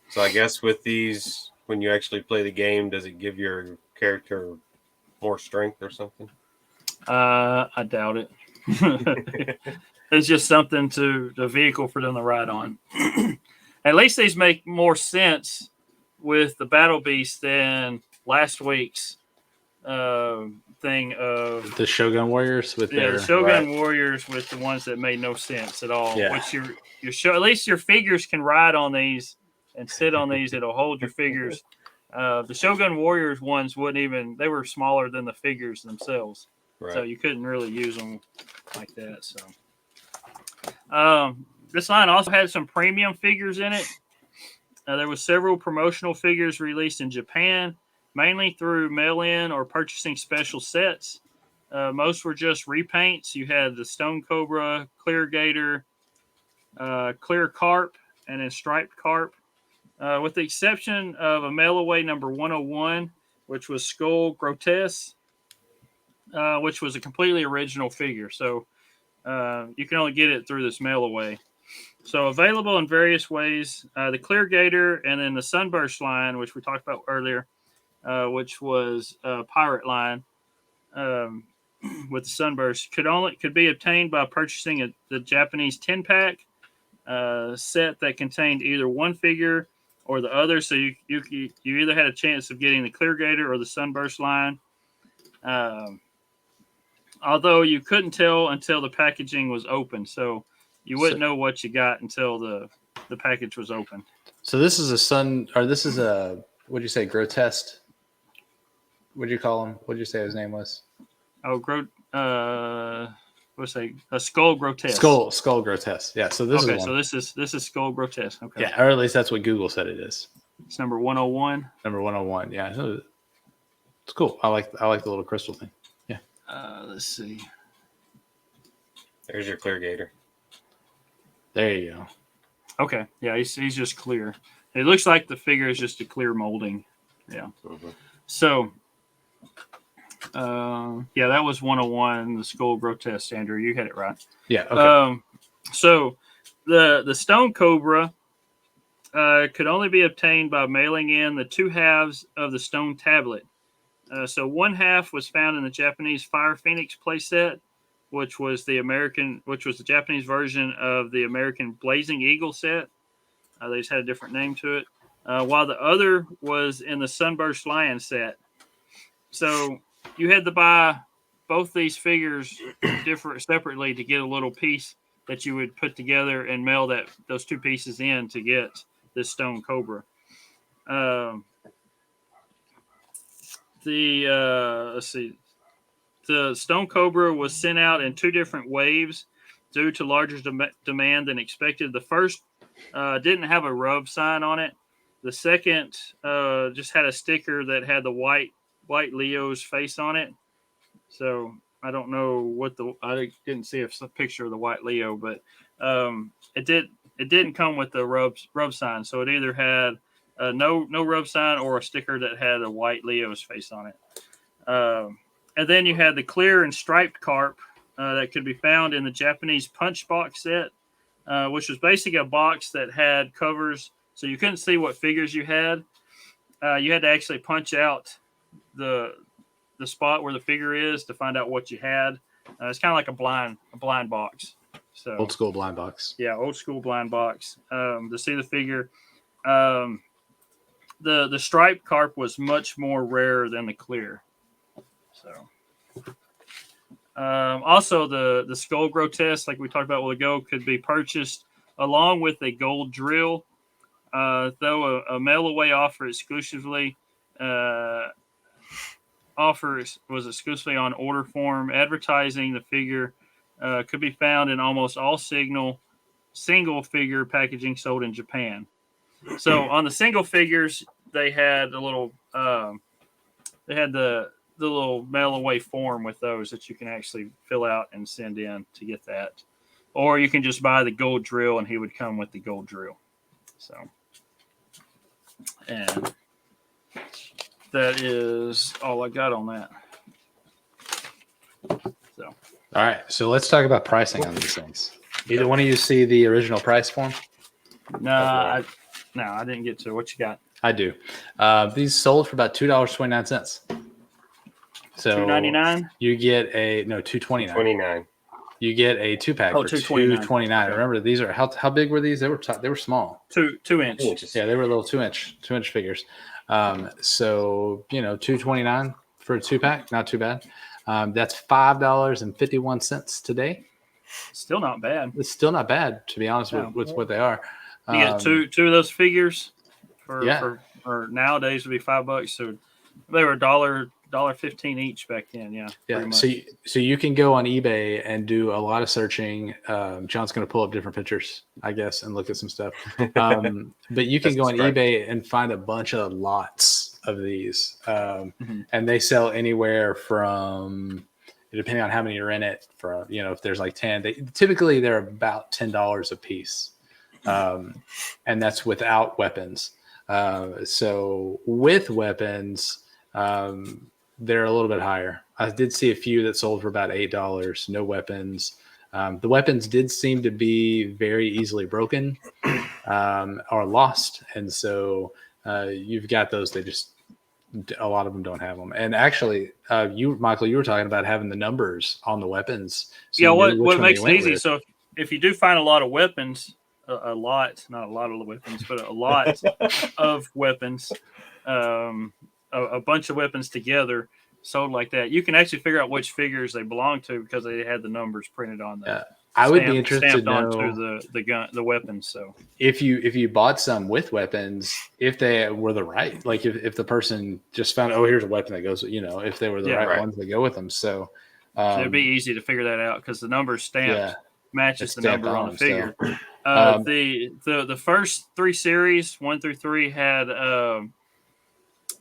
So I guess with these, when you actually play the game, does it give your character more strength or something? I doubt it. It's just something the vehicle for them to ride on. At least these make more sense with the Battle Beast than last week's thing of the Shogun Warriors with the Shogun Warriors with the ones that made no sense at all. Yeah. Which at least your figures can ride on these and sit on these. It'll hold your figures. The Shogun Warriors ones they were smaller than the figures themselves. Right. So you couldn't really use them like that. So this line also had some premium figures in it. There was several promotional figures released in Japan, mainly through mail-in or purchasing special sets. Most were just repaints. You had the Stone Cobra, Clear Gator, Clear Carp, and then Striped Carp. With the exception of a mail-away number 101, which was Skull Grotesque, which was a completely original figure. So you can only get it through this mail-away. So available in various ways. The Clear Gator and then the Sunburst line, which we talked about earlier, which was a pirate line with the Sunburst, could be obtained by purchasing the Japanese 10-pack set that contained either one figure or the other. So you either had a chance of getting the Clear Gator or the Sunburst line. Although you couldn't tell until the packaging was open, so you wouldn't know what you got until the package was open. So this is what'd you say, Grotesque? What'd you call him? What'd you say his name was? Oh, a Skull Grotesque. Skull Grotesque. Yeah. So this is one. So this is Skull Grotesque. Okay. Yeah, or at least that's what Google said it is. It's number 101. Number 101. Yeah. So it's cool. I like the little crystal thing. Yeah. Let's see. There's your Clear Gator. There you go. Okay. Yeah, he's just clear. It looks like the figure is just a clear molding. Yeah. Mm-hmm. So, yeah, that was 101, the Skull Grotesque, Andrew. You had it right. Yeah. Okay. So the Stone Cobra could only be obtained by mailing in the two halves of the stone tablet. So one half was found in the Japanese Fire Phoenix playset, which was the Japanese version of the American Blazing Eagle set. They just had a different name to it. While the other was in the Sunburst Lion set. So you had to buy both these figures separately to get a little piece that you would put together and mail those two pieces in to get this Stone Cobra. Let's see. The Stone Cobra was sent out in two different waves due to larger demand than expected. The first didn't have a rub sign on it. The second just had a sticker that had the white Leo's face on it. So I don't know I didn't see a picture of the white Leo, but it didn't come with the rub sign. So it either had no rub sign or a sticker that had a white Leo's face on it. And then you had the clear and striped carp that could be found in the Japanese punch box set, which was basically a box that had covers, so you couldn't see what figures you had. You had to actually punch out the spot where the figure is to find out what you had. It's kind of like a blind box. So old school blind box. Yeah, old school blind box. To see the figure. The striped carp was much more rare than the clear. So, also the Skull Grotesque, like we talked about a while ago, could be purchased along with a gold drill. Though a mail away offer exclusively was exclusively on order form. Advertising the figure could be found in almost all single figure packaging sold in Japan. So on the single figures, they had a little. They had the the little mail away form with those that you can actually fill out and send in to get that, or you can just buy the gold drill and he would come with the gold drill. So, and that is all I got on that. So, All right. So let's talk about pricing on these things. Either one of you see the original price form? I didn't get to what you got. I do. These sold for about $2.29. So $2.99. you get $2.29. 29. You get a 2-pack Oh, for $2.29. $2.29. Okay. Remember, these are how big were these? They were small. 2 inch. Inches. Yeah, they were little 2-inch figures. So $2.29 for a 2-pack, not too bad. That's $5.51 today. Still not bad. It's still not bad, to be honest No. with what they are. You get two of those figures Yeah. for nowadays would be $5. So they were $1.15 each back then. Yeah. Yeah. pretty much. So you can go on eBay and do a lot of searching. John's going to pull up different pictures, I guess, and look at some stuff. But you can That's go on right. eBay and find a bunch of lots of these, Mhm. and they sell anywhere from, depending on how many are in it. From if there's like 10, typically they're about $10 a piece, and that's without weapons. So with weapons, they're a little bit higher. I did see a few that sold for about $8. No weapons. The weapons did seem to be very easily broken or lost, and so you've got those. A lot of them don't have them. And actually, Michael, you were talking about having the numbers on the weapons. So Yeah. you knew which What one makes you it went easy? with. So if you do find a lot of weapons, not a lot of weapons, but a lot of weapons, a bunch of weapons together sold like that, you can actually figure out which figures they belong to because they had the numbers printed on them. I would be interested to know onto the weapons. So if you bought some with weapons, if they were the right, like if the person just found, oh, here's a weapon that goes, if they were the right right. ones that go with them. So it'd be easy to figure that out because the number stamped matches It's the stamped number on on the them, figure. so. The first 3 series, 1 through 3, had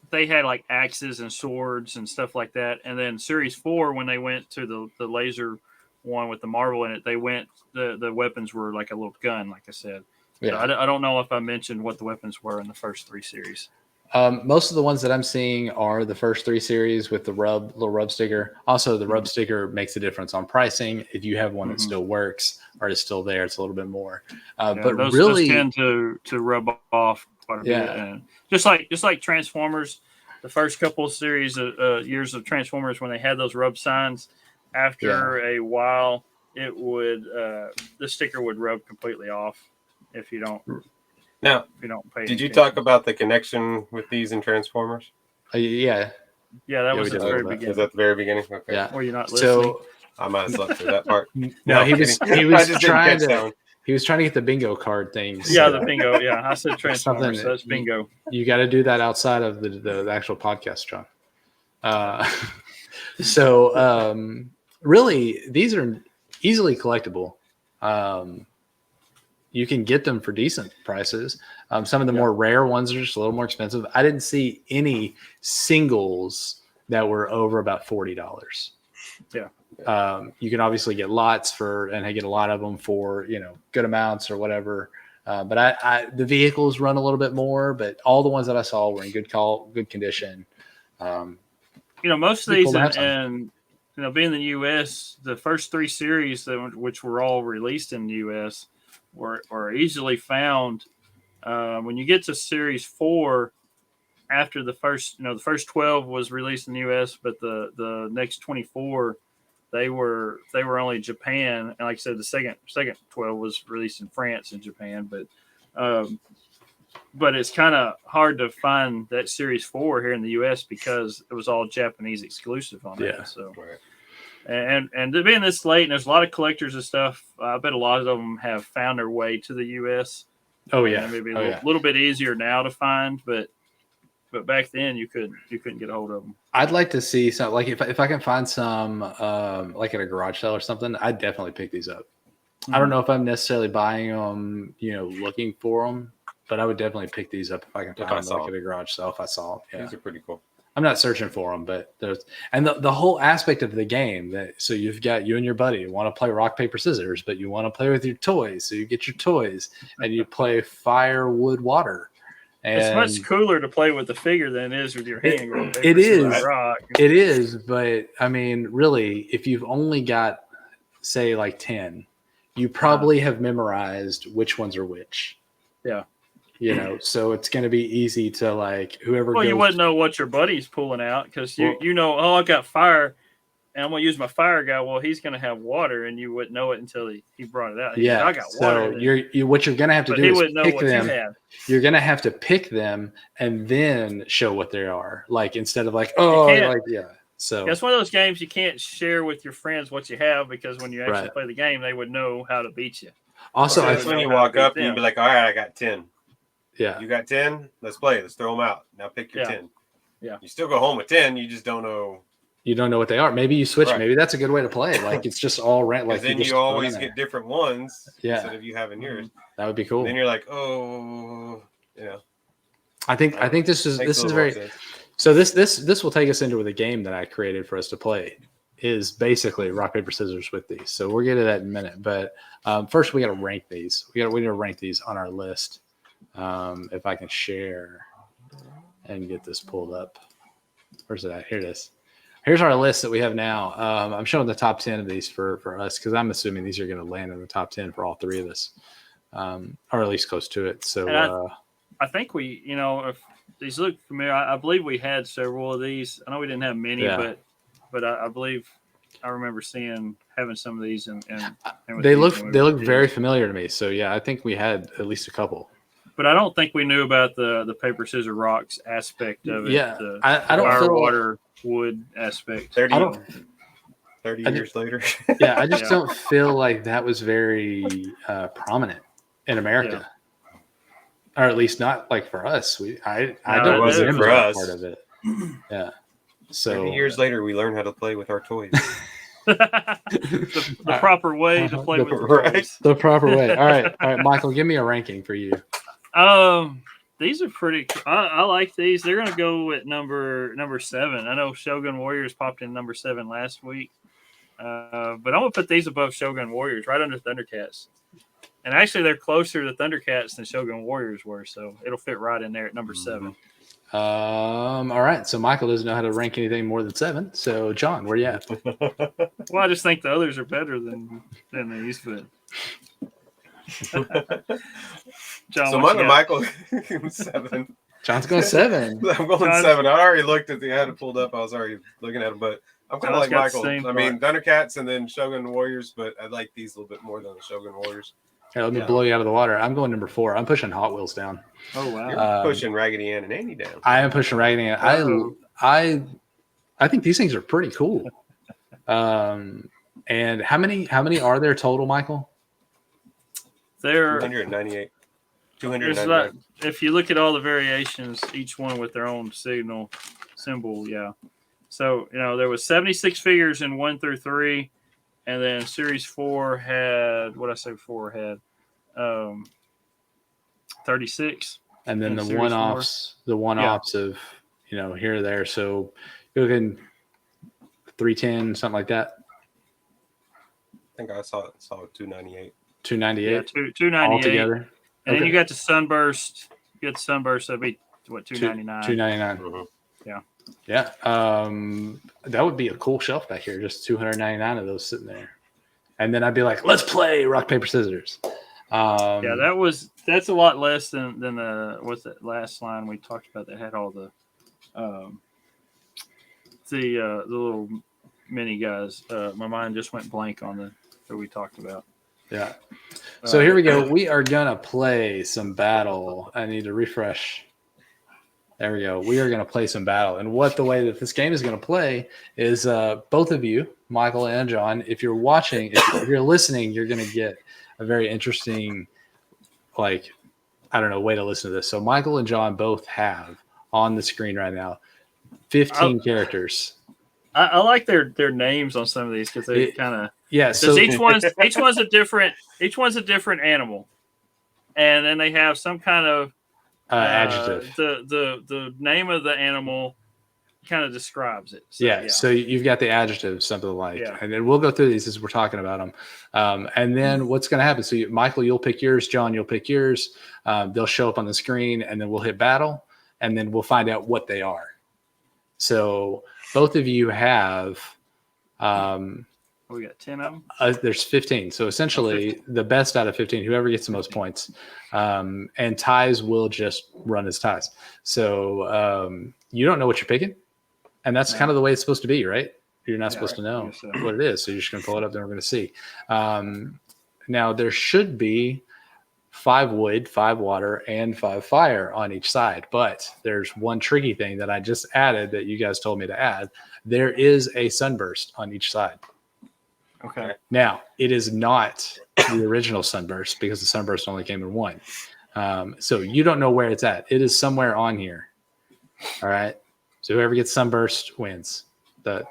they had like axes and swords and stuff like that. And then series 4, when they went to the laser one with the marble in it, the weapons were like a little gun, like I said. Yeah. So I don't know if I mentioned what the weapons were in the first 3 series. Most of the ones that I'm seeing are the first 3 series with the little rub sticker. Also, the rub sticker makes a difference on pricing. If you have one that still works or is still there, it's a little bit more. But those really, tend to rub off quite a bit. And just like Transformers, the first couple of series of years of Transformers, when they had those rub signs, after a while, it would the sticker would rub completely off if you don't. Now, pay did you attention. talk about the connection with these in Transformers? Yeah. Yeah, that was we at the did very talk about beginning. Was that the very beginning? Okay. Yeah. Were you not listening? So I might have slept through that part. no, he was kidding. I he was just didn't trying catch that to one. he was trying to get the bingo card things. Yeah, the bingo. Yeah, I said Transformers. Something So that's bingo. You got to do that outside of the actual podcast, John. So really, these are easily collectible. You can get them for decent prices. Some of the more rare ones are just a little more expensive. I didn't see any singles that were over about $40. Yeah. You can obviously get lots and get a lot of them for good amounts or whatever. But the vehicles run a little bit more, but all the ones that I saw were in good condition. Most of Pretty these, cool to have some. and being in the U.S., the first 3 series, which were all released in the U.S., were easily found. When you get to series 4, after the first 12 was released in the U.S., but the next 24, they were only Japan, and like I said, the second 12 was released in France and Japan, but it's kind of hard to find that series 4 here in the U.S. because it was all Japanese exclusive on it. So, and to being this late, and there's a lot of collectors and stuff, I bet a lot of them have found their way to the U.S. Oh yeah, maybe a little bit easier now to find, but back then you couldn't get a hold of them. I'd like to see some, like if I can find some like at a garage sale or something, I'd definitely pick these up. I don't know if I'm necessarily buying them, looking for them, but I would definitely pick these up if I can find them like at a garage sale if I saw them. Yeah. These are pretty cool. I'm not searching for them, but there's and the whole aspect of the game that so you've got you and your buddy want to play rock paper scissors, but you want to play with your toys, so you get your toys and you play fire wood water. And It's much cooler to play with the figure than it is with your hand. rock, paper, it scissors, is. rock. It is, but I mean, really, if you've only got say like 10, you probably have memorized which ones are which. Yeah. You know, so it's going to be easy to like whoever. Well, goes, you wouldn't know what your buddy's pulling out because Well- you know, oh, I got fire, and I'm gonna use my fire guy. Well, he's gonna have water, and you wouldn't know it until he brought it out. He said, Yeah, I got so water. you what you're going to have to but do he is wouldn't know pick what them. you had. You're going to have to pick them and then show what they are. Like instead of like, oh, can't- like yeah. So It's one of those games you can't share with your friends what you have because when you actually Right. play the game, they would know how to beat you. also, So I that's when know you how to walk beat up and them. you'd be like, all right, I got 10. yeah, You got 10? Let's play. Let's throw them out. Now pick your Yeah. 10. Yeah. You still go home with 10. You just don't know. you don't know what they are. Maybe you switch. Right. Maybe that's a good way to play. Like it's just all rent. Because Like then just you throw it always in there. get different ones Yeah. instead of you having yours. That would be cool. And then you're like, oh, you know. I think this is makes a little very more sense. so this will take us into the game that I created for us to play is basically rock paper scissors with these. So we'll get to that in a minute. But first we got to rank these. We need to rank these on our list. If I can share and get this pulled up. Where's it at? Here it is. Here's our list that we have now. I'm showing the top 10 of these for us because I'm assuming these are going to land in the top 10 for all three of us, or at least close to it. So And I think we, you know, if these look familiar, I believe we had several of these. I know we didn't have many, Yeah. but I believe I remember having some of these and they look very familiar to me. So yeah, I think we had at least a couple. But I don't think we knew about the paper scissors rocks aspect of it. Yeah, the I don't fire, feel water, wood aspect. 30, I don't- 30 I years later. yeah, I just Yeah. don't feel like that was very prominent in America, or at least not like for us. I No, don't it wasn't remember for that us. part of it. Yeah, so 30 years later, we learn how to play with our toys. the proper way to play with the Right. toys. the proper way. All right, Michael, give me a ranking for you. These are pretty. I like these. They're gonna go at number 7. I know Shogun Warriors popped in number 7 last week, but I'm gonna put these above Shogun Warriors, right under Thundercats. And actually, they're closer to Thundercats than Shogun Warriors were, so it'll fit right in there at number 7. All right, so Michael doesn't know how to rank anything more than 7. So John, where you at? Well, I just think the others are better than these, but. John, So what mine you and got? Michael 7. John's going 7. I'm going John's- 7. I already looked at the. I had it pulled up. I was already looking at them, but I'm kind of John's like got Michael. the same I mean, Thundercats and then Shogun Warriors, but I like these a little bit more than the Shogun Warriors. Here, let me Yeah. blow you out of the water. I'm going number 4. I'm pushing Hot Wheels down. Oh wow! You're pushing Raggedy Ann and Andy down. I am pushing Raggedy Ann. Uh-oh. I think these things are pretty cool. And how many are there total, Michael? They're 298. there's 299. if you look at all the variations, each one with their own symbol, yeah. So there was 76 figures in 1 through 3, and then Series 4 had 36. And then And the Series one-offs of here or there. So you're looking 310, something like that. I think I saw 298. 298 Yeah, 298. altogether. And then Okay. you got the Sunburst. You got the Sunburst. That'd be what 299. 299. Mhm. Yeah. That would be a cool shelf back here. Just 299 of those sitting there. And then I'd be like, let's play rock, paper, scissors. Yeah, that's a lot less than the what's that last line we talked about that had all the little mini guys. My mind just went blank on that we talked about. Yeah. So here we go. We are gonna play some battle. I need to refresh. There we go. We are gonna play some battle. And the way that this game is gonna play is both of you, Michael and John, if you're watching, if you're listening, you're gonna get a very interesting, way to listen to this. So Michael and John both have on the screen right now 15 characters. I like their names on some of these because they kind of Yeah. So each one's a different animal, and then they have some kind of adjective. The name of the animal kind of describes it. So, Yeah, so you've got the adjective, something like, Yeah. and then we'll go through these as we're talking about them. And then what's going to happen? So, Michael, you'll pick yours. John, you'll pick yours. They'll show up on the screen, and then we'll hit battle, and then we'll find out what they are. So, both of you have. We got 10 of them. There's 15. So essentially, the best out of 15, whoever gets the most points, and ties will just run as ties. So you don't know what you're picking, and that's kind of the way it's supposed to be, right? You're not supposed to know what it is, so you're just going to pull it up, and we're going to see. Now there should be 5 wood, 5 water, and 5 fire on each side, but there's one tricky thing that I just added that you guys told me to add. There is a sunburst on each side. Okay. Now, it is not the original sunburst because the sunburst only came in 1. So you don't know where it's at. It is somewhere on here. All right. So whoever gets sunburst wins that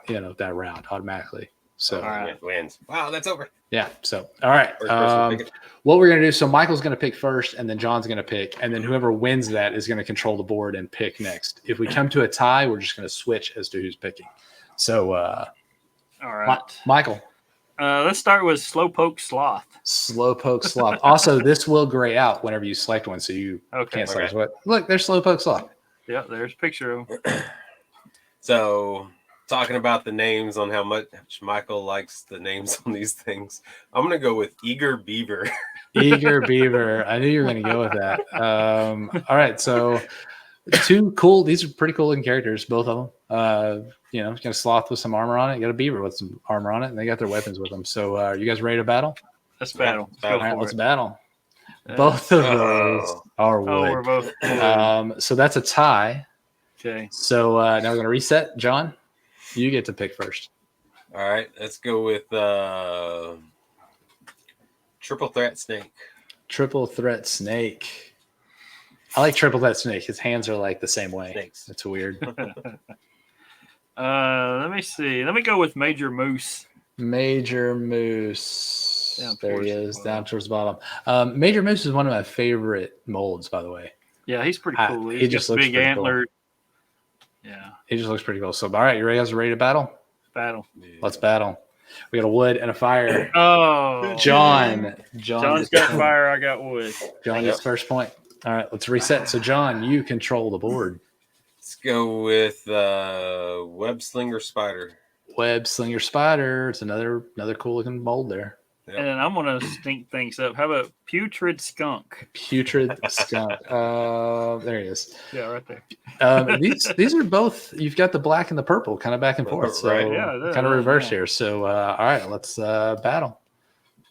round automatically. So Wins. Wow, that's over. yeah. So all right. First person pick it. What we're gonna do? So Michael's gonna pick first, and then John's gonna pick, and then whoever wins that is gonna control the board and pick next. If we come to a tie, we're just gonna switch as to who's picking. So All right. Michael. Let's start with Slowpoke Sloth. Slowpoke Sloth. Also, this will gray out whenever you select one, so you can't select what. Look, there's Slowpoke Sloth. Yeah, there's a picture of him. So, talking about the names on how much Michael likes the names on these things, I'm going to go with Eager Beaver. Eager Beaver. I knew you were going to go with that. All right, so 2 cool. These are pretty cool looking characters, both of them. You got a sloth with some armor on it. You got a beaver with some armor on it, and they got their weapons with them. So, are you guys ready to battle? Let's battle. Yeah, All right, let's battle. Both of those are wood. Oh, we're both. So that's a tie. Okay. So now we're going to reset. John, you get to pick first. All right, let's go with Triple Threat Snake. Triple Threat Snake. I like Triple Threat Snake. His hands are like the same way. Snakes. It's weird. Let me see. Let me go with Major Moose. Major Moose. Down There towards he the is, bottom. down towards the bottom. Major Moose is one of my favorite molds, by the way. Yeah, he's pretty cool. he He's just got looks big pretty cool. antler. Yeah, He just looks pretty cool. So, all right, you guys ready to battle? battle. Let's battle. We got a wood and a fire. Oh, John's got fire. I got wood. John gets first point. All right, let's reset. So, John, you control the board. Let's go with Web Slinger Spider. Web Slinger Spider. It's another cool looking mold there. Yep. And I'm gonna stink things up. How about Putrid Skunk? Putrid Skunk. There he is. Yeah, right there. These are both. You've got the black and the purple, kind of back and forth. So Right. Yeah, kind of reverse yeah. here. So all right, let's battle.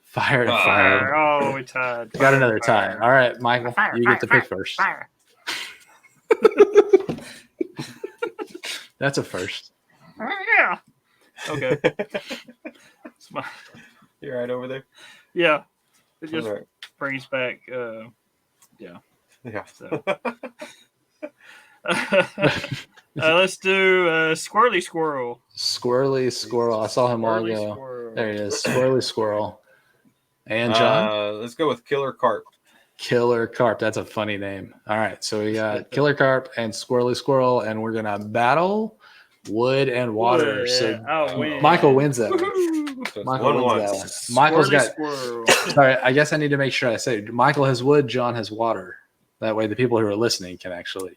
Fire to Fire. fire. Oh, we tied. Got another Fire. tie. All right, Michael, you get to pick first. Fire. That's a first. Yeah. Okay. It's my- You're right over there. yeah. It just All right. brings back. Yeah. So. Let's do Squirrely Squirrel. Squirrely Squirrel. I saw him a while Squirrely ago. Squirrel. There he is. Squirrely Squirrel. And John? Let's go with Killer Carp. Killer Carp. That's a funny name. All right. So we got Killer Carp and Squirrely Squirrel, and we're going to battle wood and water. Wood, So yeah, I'll win. Michael wins that one. Woohoo! So it's Michael 1-1. wins that one. Michael's Squirrely got. Squirrel. Sorry, I guess I need to make sure I say Michael has wood, John has water. That way, the people who are listening can actually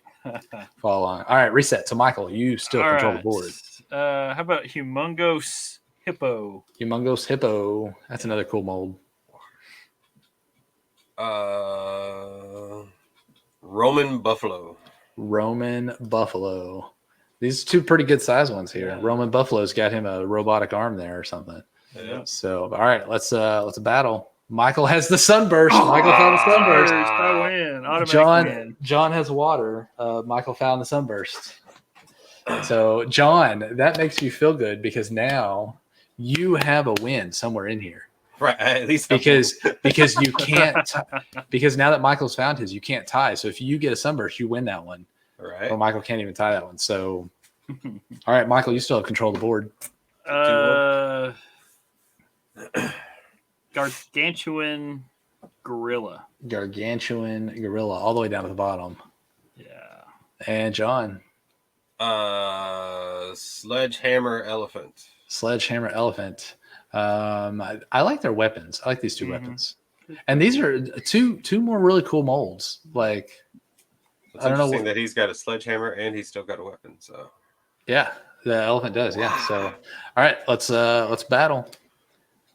follow along. All right, reset. So, Michael, you still All control right. the board. How about Humongous Hippo? Humongous Hippo. That's another cool mold. Roman Buffalo. Roman Buffalo. These are 2 pretty good size ones here. Yeah. Roman Buffalo's got him a robotic arm there or something. Yeah. So, all right, let's battle. Michael has the sunburst. Michael found the sunburst. I win. Automatic win. John has water. Michael found the sunburst. So, John, that makes you feel good because now you have a win somewhere in here. Right. At least Because you can't because now that Michael's found his, you can't tie. So if you get a sunburst, you win that one. Right. Or Michael can't even tie that one. So, all right, Michael, you still have control of the board. Gargantuan Gorilla. Gargantuan gorilla, all the way down to the bottom. Yeah. And John, Sledgehammer Elephant. Sledgehammer Elephant. I like their weapons. I like these two Mhm. weapons. And these are two more really cool molds. Like, It's I don't know interesting what- that he's got a sledgehammer and he's still got a weapon. So yeah, the elephant does. Yeah. So, all right, let's battle.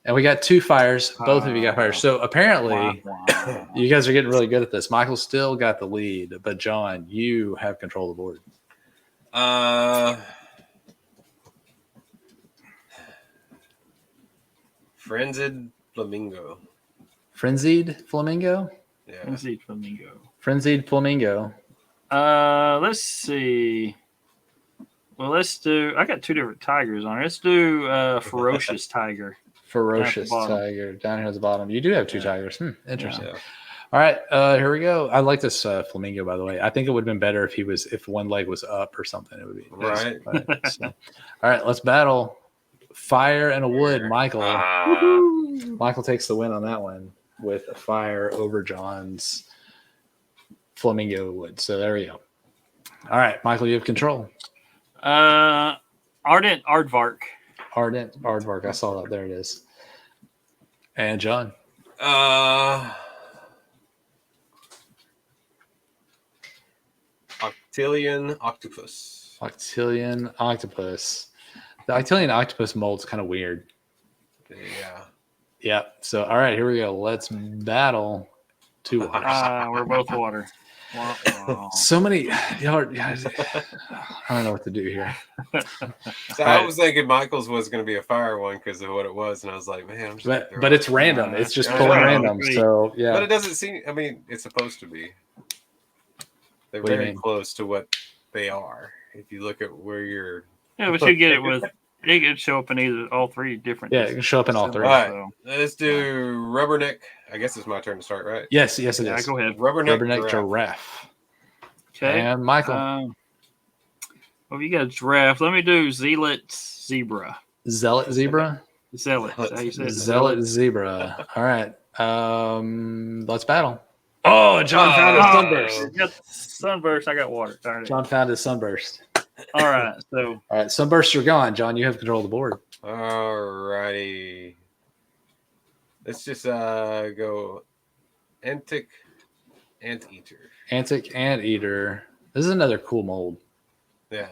And we got 2 fires. Both of you got fires. So apparently, Wow. you guys are getting really good at this. Michael still got the lead, but John, you have control of the board. Frenzied Flamingo. Frenzied Flamingo. Yeah. Frenzied Flamingo. Frenzied Flamingo. Let's see. Well, let's do. I got 2 different tigers on it. Let's do Ferocious Tiger. Ferocious bottom. tiger down here at the bottom. You do have 2 tigers. Interesting. Yeah. All right, here we go. I like this flamingo, by the way. I think it would have been better if one leg was up or something. It would be Right. But, so. All right, let's battle. Fire and a wood, Michael. Michael takes the win on that one with a fire over John's flamingo wood. So there we go. All right, Michael, you have control. Ardent Aardvark. Ardent Aardvark. I saw that. There it is. And John. Octillion Octopus. Octillion Octopus. The Octillion Octopus mold's kind of weird. Yeah. Yeah. So, all right, here we go. Let's battle 2 waters. We're both water. Wow. So many. Y'all are, I don't know what to do here. So I was thinking Michael's was going to be a fire one because of what it was, and I was like, man, I'm just gonna throw But it. it's random. It's just Yeah, pulling I know. random. So, But yeah. it doesn't seem. I mean, it's supposed to be. They're What do you very mean? close to what they are. If you look at where you're. Yeah, but you get it with. It could show up in either all 3 different. Yeah, it can show up in all 3. All right. So, Let's do Rubberneck. I guess it's my turn to start, right? Yes, it yeah, is. go ahead. Rubberneck. Rubberneck Giraffe. Giraffe. Okay. And Michael. Well, you got a giraffe. Let me do Zealot Zebra. Zealot Zebra. Zealot. Is that how you say it? Zealot Zebra. All right. Let's battle. Oh, John found his sunburst. You got sunburst. I got water. Darn it. John found his sunburst. All right. So All right, sunbursts are gone. John, you have control of the board. All righty. Let's just go Antic Anteater. Antic Anteater. This is another cool mold. Yeah.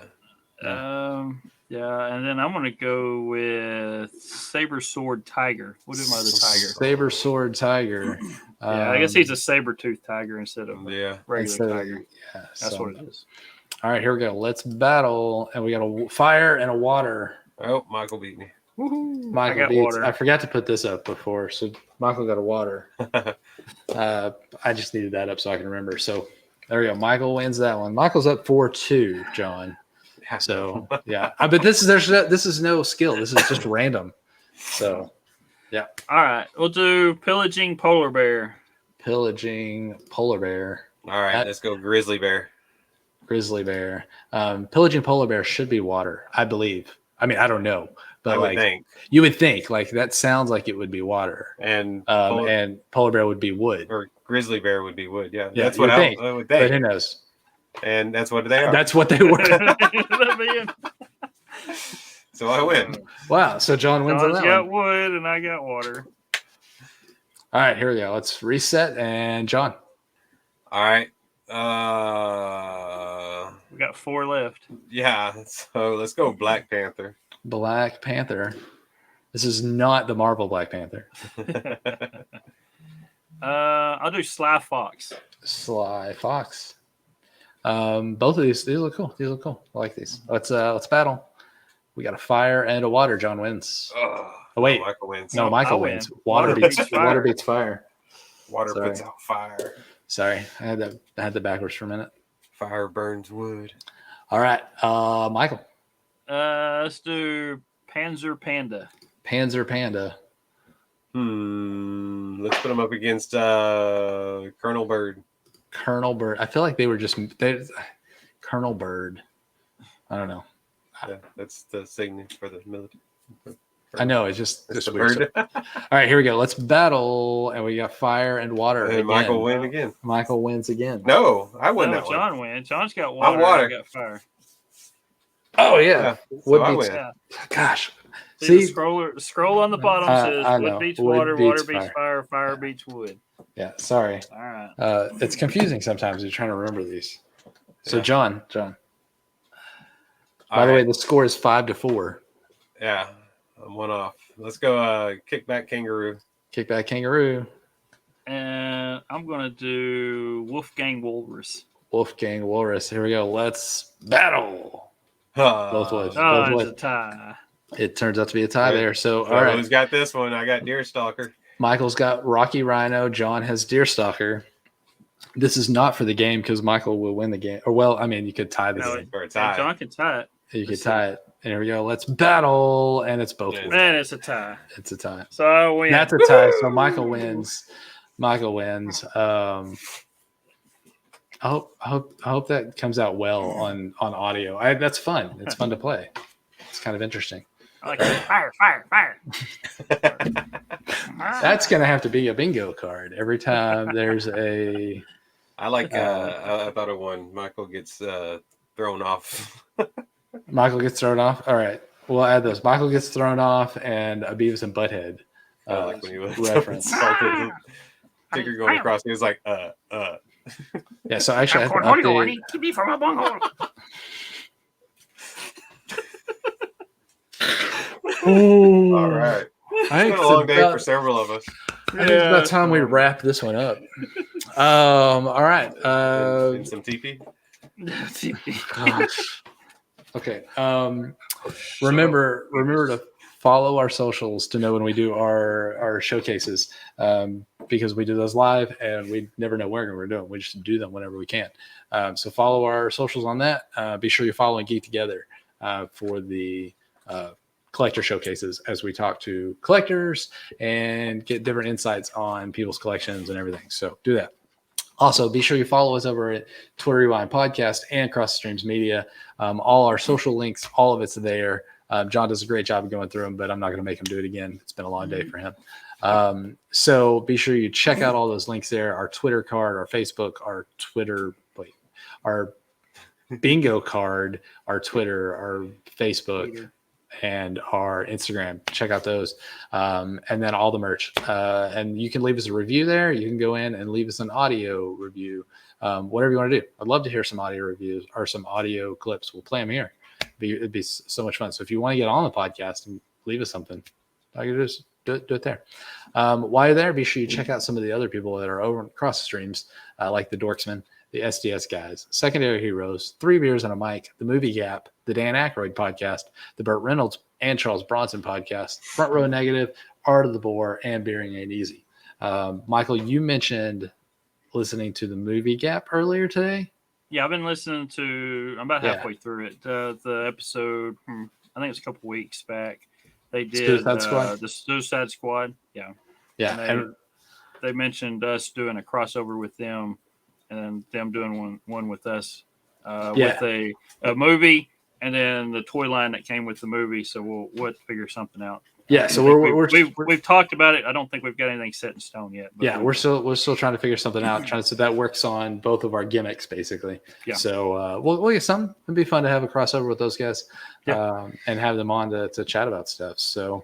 yeah, and then I'm gonna go with Saber Sword Tiger. We'll do my other tiger. Saber Sword Tiger. Yeah, I guess he's a saber tooth tiger instead of a Yeah. regular instead of- tiger. yeah, That's so- what it is. All right, here we go. Let's battle. And we got a fire and a water. Oh, Michael beat me. Woohoo! Michael I got beats. water. I forgot to put this up before. So Michael got a water. I just needed that up so I can remember. So there we go. Michael wins that one. Michael's up 4-2, John. Yeah. So yeah, but this is no skill. This is just random. So All right, we'll do Pillaging Polar Bear. pillaging polar bear, All right, let's go Grizzly Bear. grizzly bear. Pillaging polar bear should be water, I believe. I mean, I don't know, but I would like think. you would think, like that sounds like it would be water. And And polar bear would be wood. or Grizzly Bear would be wood. Yeah, Yeah, that's you what would think. I would But who think. knows? And that's what they are. That's what they were. So I win. Wow. So John wins on John's that got one. wood and I got water. All right, here we go. Let's reset. And John, All right. We got 4 left. Yeah. So let's go Black Panther. Black Panther. This is not the Marvel Black Panther. I'll do Sly Fox. Sly Fox. Both of these look cool. These look cool. I like these. Let's battle. We got a fire and a water. John wins. Oh, wait. Michael wins. No, I Michael win. wins. Water Water beats beats fire. water beats fire. Water Sorry. puts out fire. Sorry, I had that backwards for a minute. Fire burns wood. All right, Michael. Let's do Panzer Panda. Panzer Panda. Let's put them up against Colonel Bird. Colonel Bird. I feel like they Colonel Bird. I don't know. Yeah, that's the sign for the military. I know it's just It's this the weird. bird. All right, here we go. Let's battle, and we got fire and water. And again. Michael win again. Michael wins again. No, I won No, that one. John wins. John's got water. water. I got fire. Oh yeah, So Wood I Beats. win. Yeah. Gosh, See, see, the scroll on the bottom says I wood know. beats Wood water, beats water beats fire, fire beats wood. yeah. Sorry, All right. it's confusing sometimes. You're trying to remember these. So Yeah. John. All By the way, right. the score is 5-4. Yeah, I'm one off. Let's go kickback kangaroo. Kickback kangaroo. And I'm gonna do Wolfgang Walrus. Wolfgang Walrus. Here we go. Let's battle. Both ways. Oh, Both it's a ways. tie. It turns out to be a tie Right. there. So, So all right. who's got this one? I got Deerstalker. Michael's got Rocky Rhino. John has Deerstalker. This is not for the game because Michael will win the game. Or, well, I mean, you could tie the No, game. For a And tie. John can tie it. You could tie it. And here we go. Let's battle. And it's both Yeah. ways. Man, it's a tie. It's a tie. So I win. That's a tie. So Michael wins. Michael wins. I hope that comes out well on audio. That's fun. It's fun to play. It's kind of interesting. I like it. Fire, fire, fire. That's gonna have to be a bingo card every time there's a. I like I thought of one. Michael gets thrown off. Michael gets thrown off. All right, we'll add those. Michael gets thrown off, and a Beavis and Butthead Like when he was reference. Tigger going across, he was like, Yeah. So actually, I have to update. Keep me from a bunghole. all right. I think It's been a long day for about, several of us. I think it's about time we wrap this one up. All right. And some TP. Gosh. Okay. Remember to follow our socials to know when we do our showcases, because we do those live and we never know where we're doing. We just do them whenever we can. So follow our socials on that. Be sure you're following Geek Together for the collector showcases as we talk to collectors and get different insights on people's collections and everything. So do that. Also, be sure you follow us over at Twitter Rewind Podcast and Cross the Streams Media. All our social links, all of it's there. John does a great job of going through them, but I'm not going to make him do it again. It's been a long day for him. So be sure you check out all those links there. Our Twitter card, our Facebook, our bingo card, our Twitter, our Facebook, and our Instagram. Check out those. And then all the merch. And you can leave us a review there. You can go in and leave us an audio review. Whatever you want to do. I'd love to hear some audio reviews or some audio clips. We'll play them here. It'd be so much fun. So if you want to get on the podcast and leave us something, all you just do it there. While you're there, be sure you check out some of the other people that are over across the streams, like the Dorksman, the SDS guys, Secondary Heroes, 3 Beers and a Mic, the Movie Gap, the Dan Aykroyd podcast, the Burt Reynolds and Charles Bronson podcast, Front Row Negative, Art of the Boar, and Beering Ain't Easy. Michael, you mentioned listening to the Movie Gap earlier today. Yeah, I've been listening to. I'm about halfway through it. The episode, I think it's a couple weeks back. They did Suicide Squad? The Suicide Squad. Yeah, Yeah. And they mentioned us doing a crossover with them, and then them doing one with us, with a movie, and then the toy line that came with the movie. So we'll have to figure something out. Yeah, so we've talked about it. I don't think we've got anything set in stone yet. But yeah, we're still trying to figure something out. So that works on both of our gimmicks, basically. Yeah. So we'll get some. It'd be fun to have a crossover with those guys, and have them on to chat about stuff. So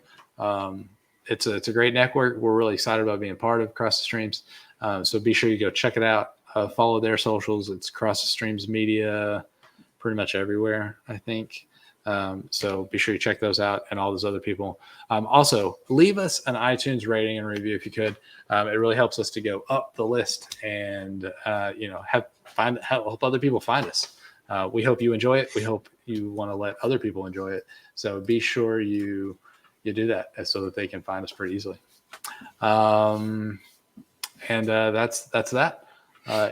it's a great network. We're really excited about being part of Cross the Streams. So be sure you go check it out. Follow their socials. It's Cross the Streams Media, pretty much everywhere, I think. So be sure you check those out and all those other people. Also, leave us an iTunes rating and review if you could. It really helps us to go up the list and help other people find us. We hope you enjoy it. We hope you want to let other people enjoy it. So be sure you do that so that they can find us pretty easily. And that's that.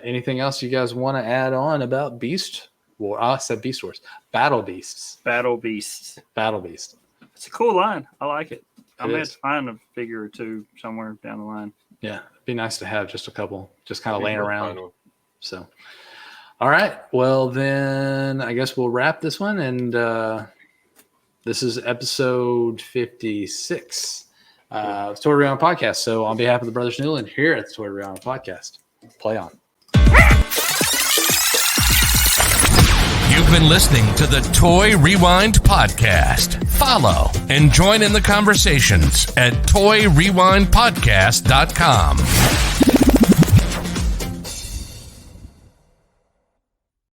Anything else you guys want to add on about Beast? Well, I said Beast Wars. Battle Beasts. Battle Beasts. Battle Beast. It's a cool line. I like it. I'm going is. to find a figure or two somewhere down the line. Yeah, it'd be nice to have just a couple, just kind of laying Real around. fun. So, all right. Well, then I guess we'll wrap this one. And this is episode 56, Toy Rewind Podcast. So, on behalf of the Brothers Newland here at the Toy Rewind Podcast, play on. You've been listening to the Toy Rewind podcast. Follow and join in the conversations at toyrewindpodcast.com.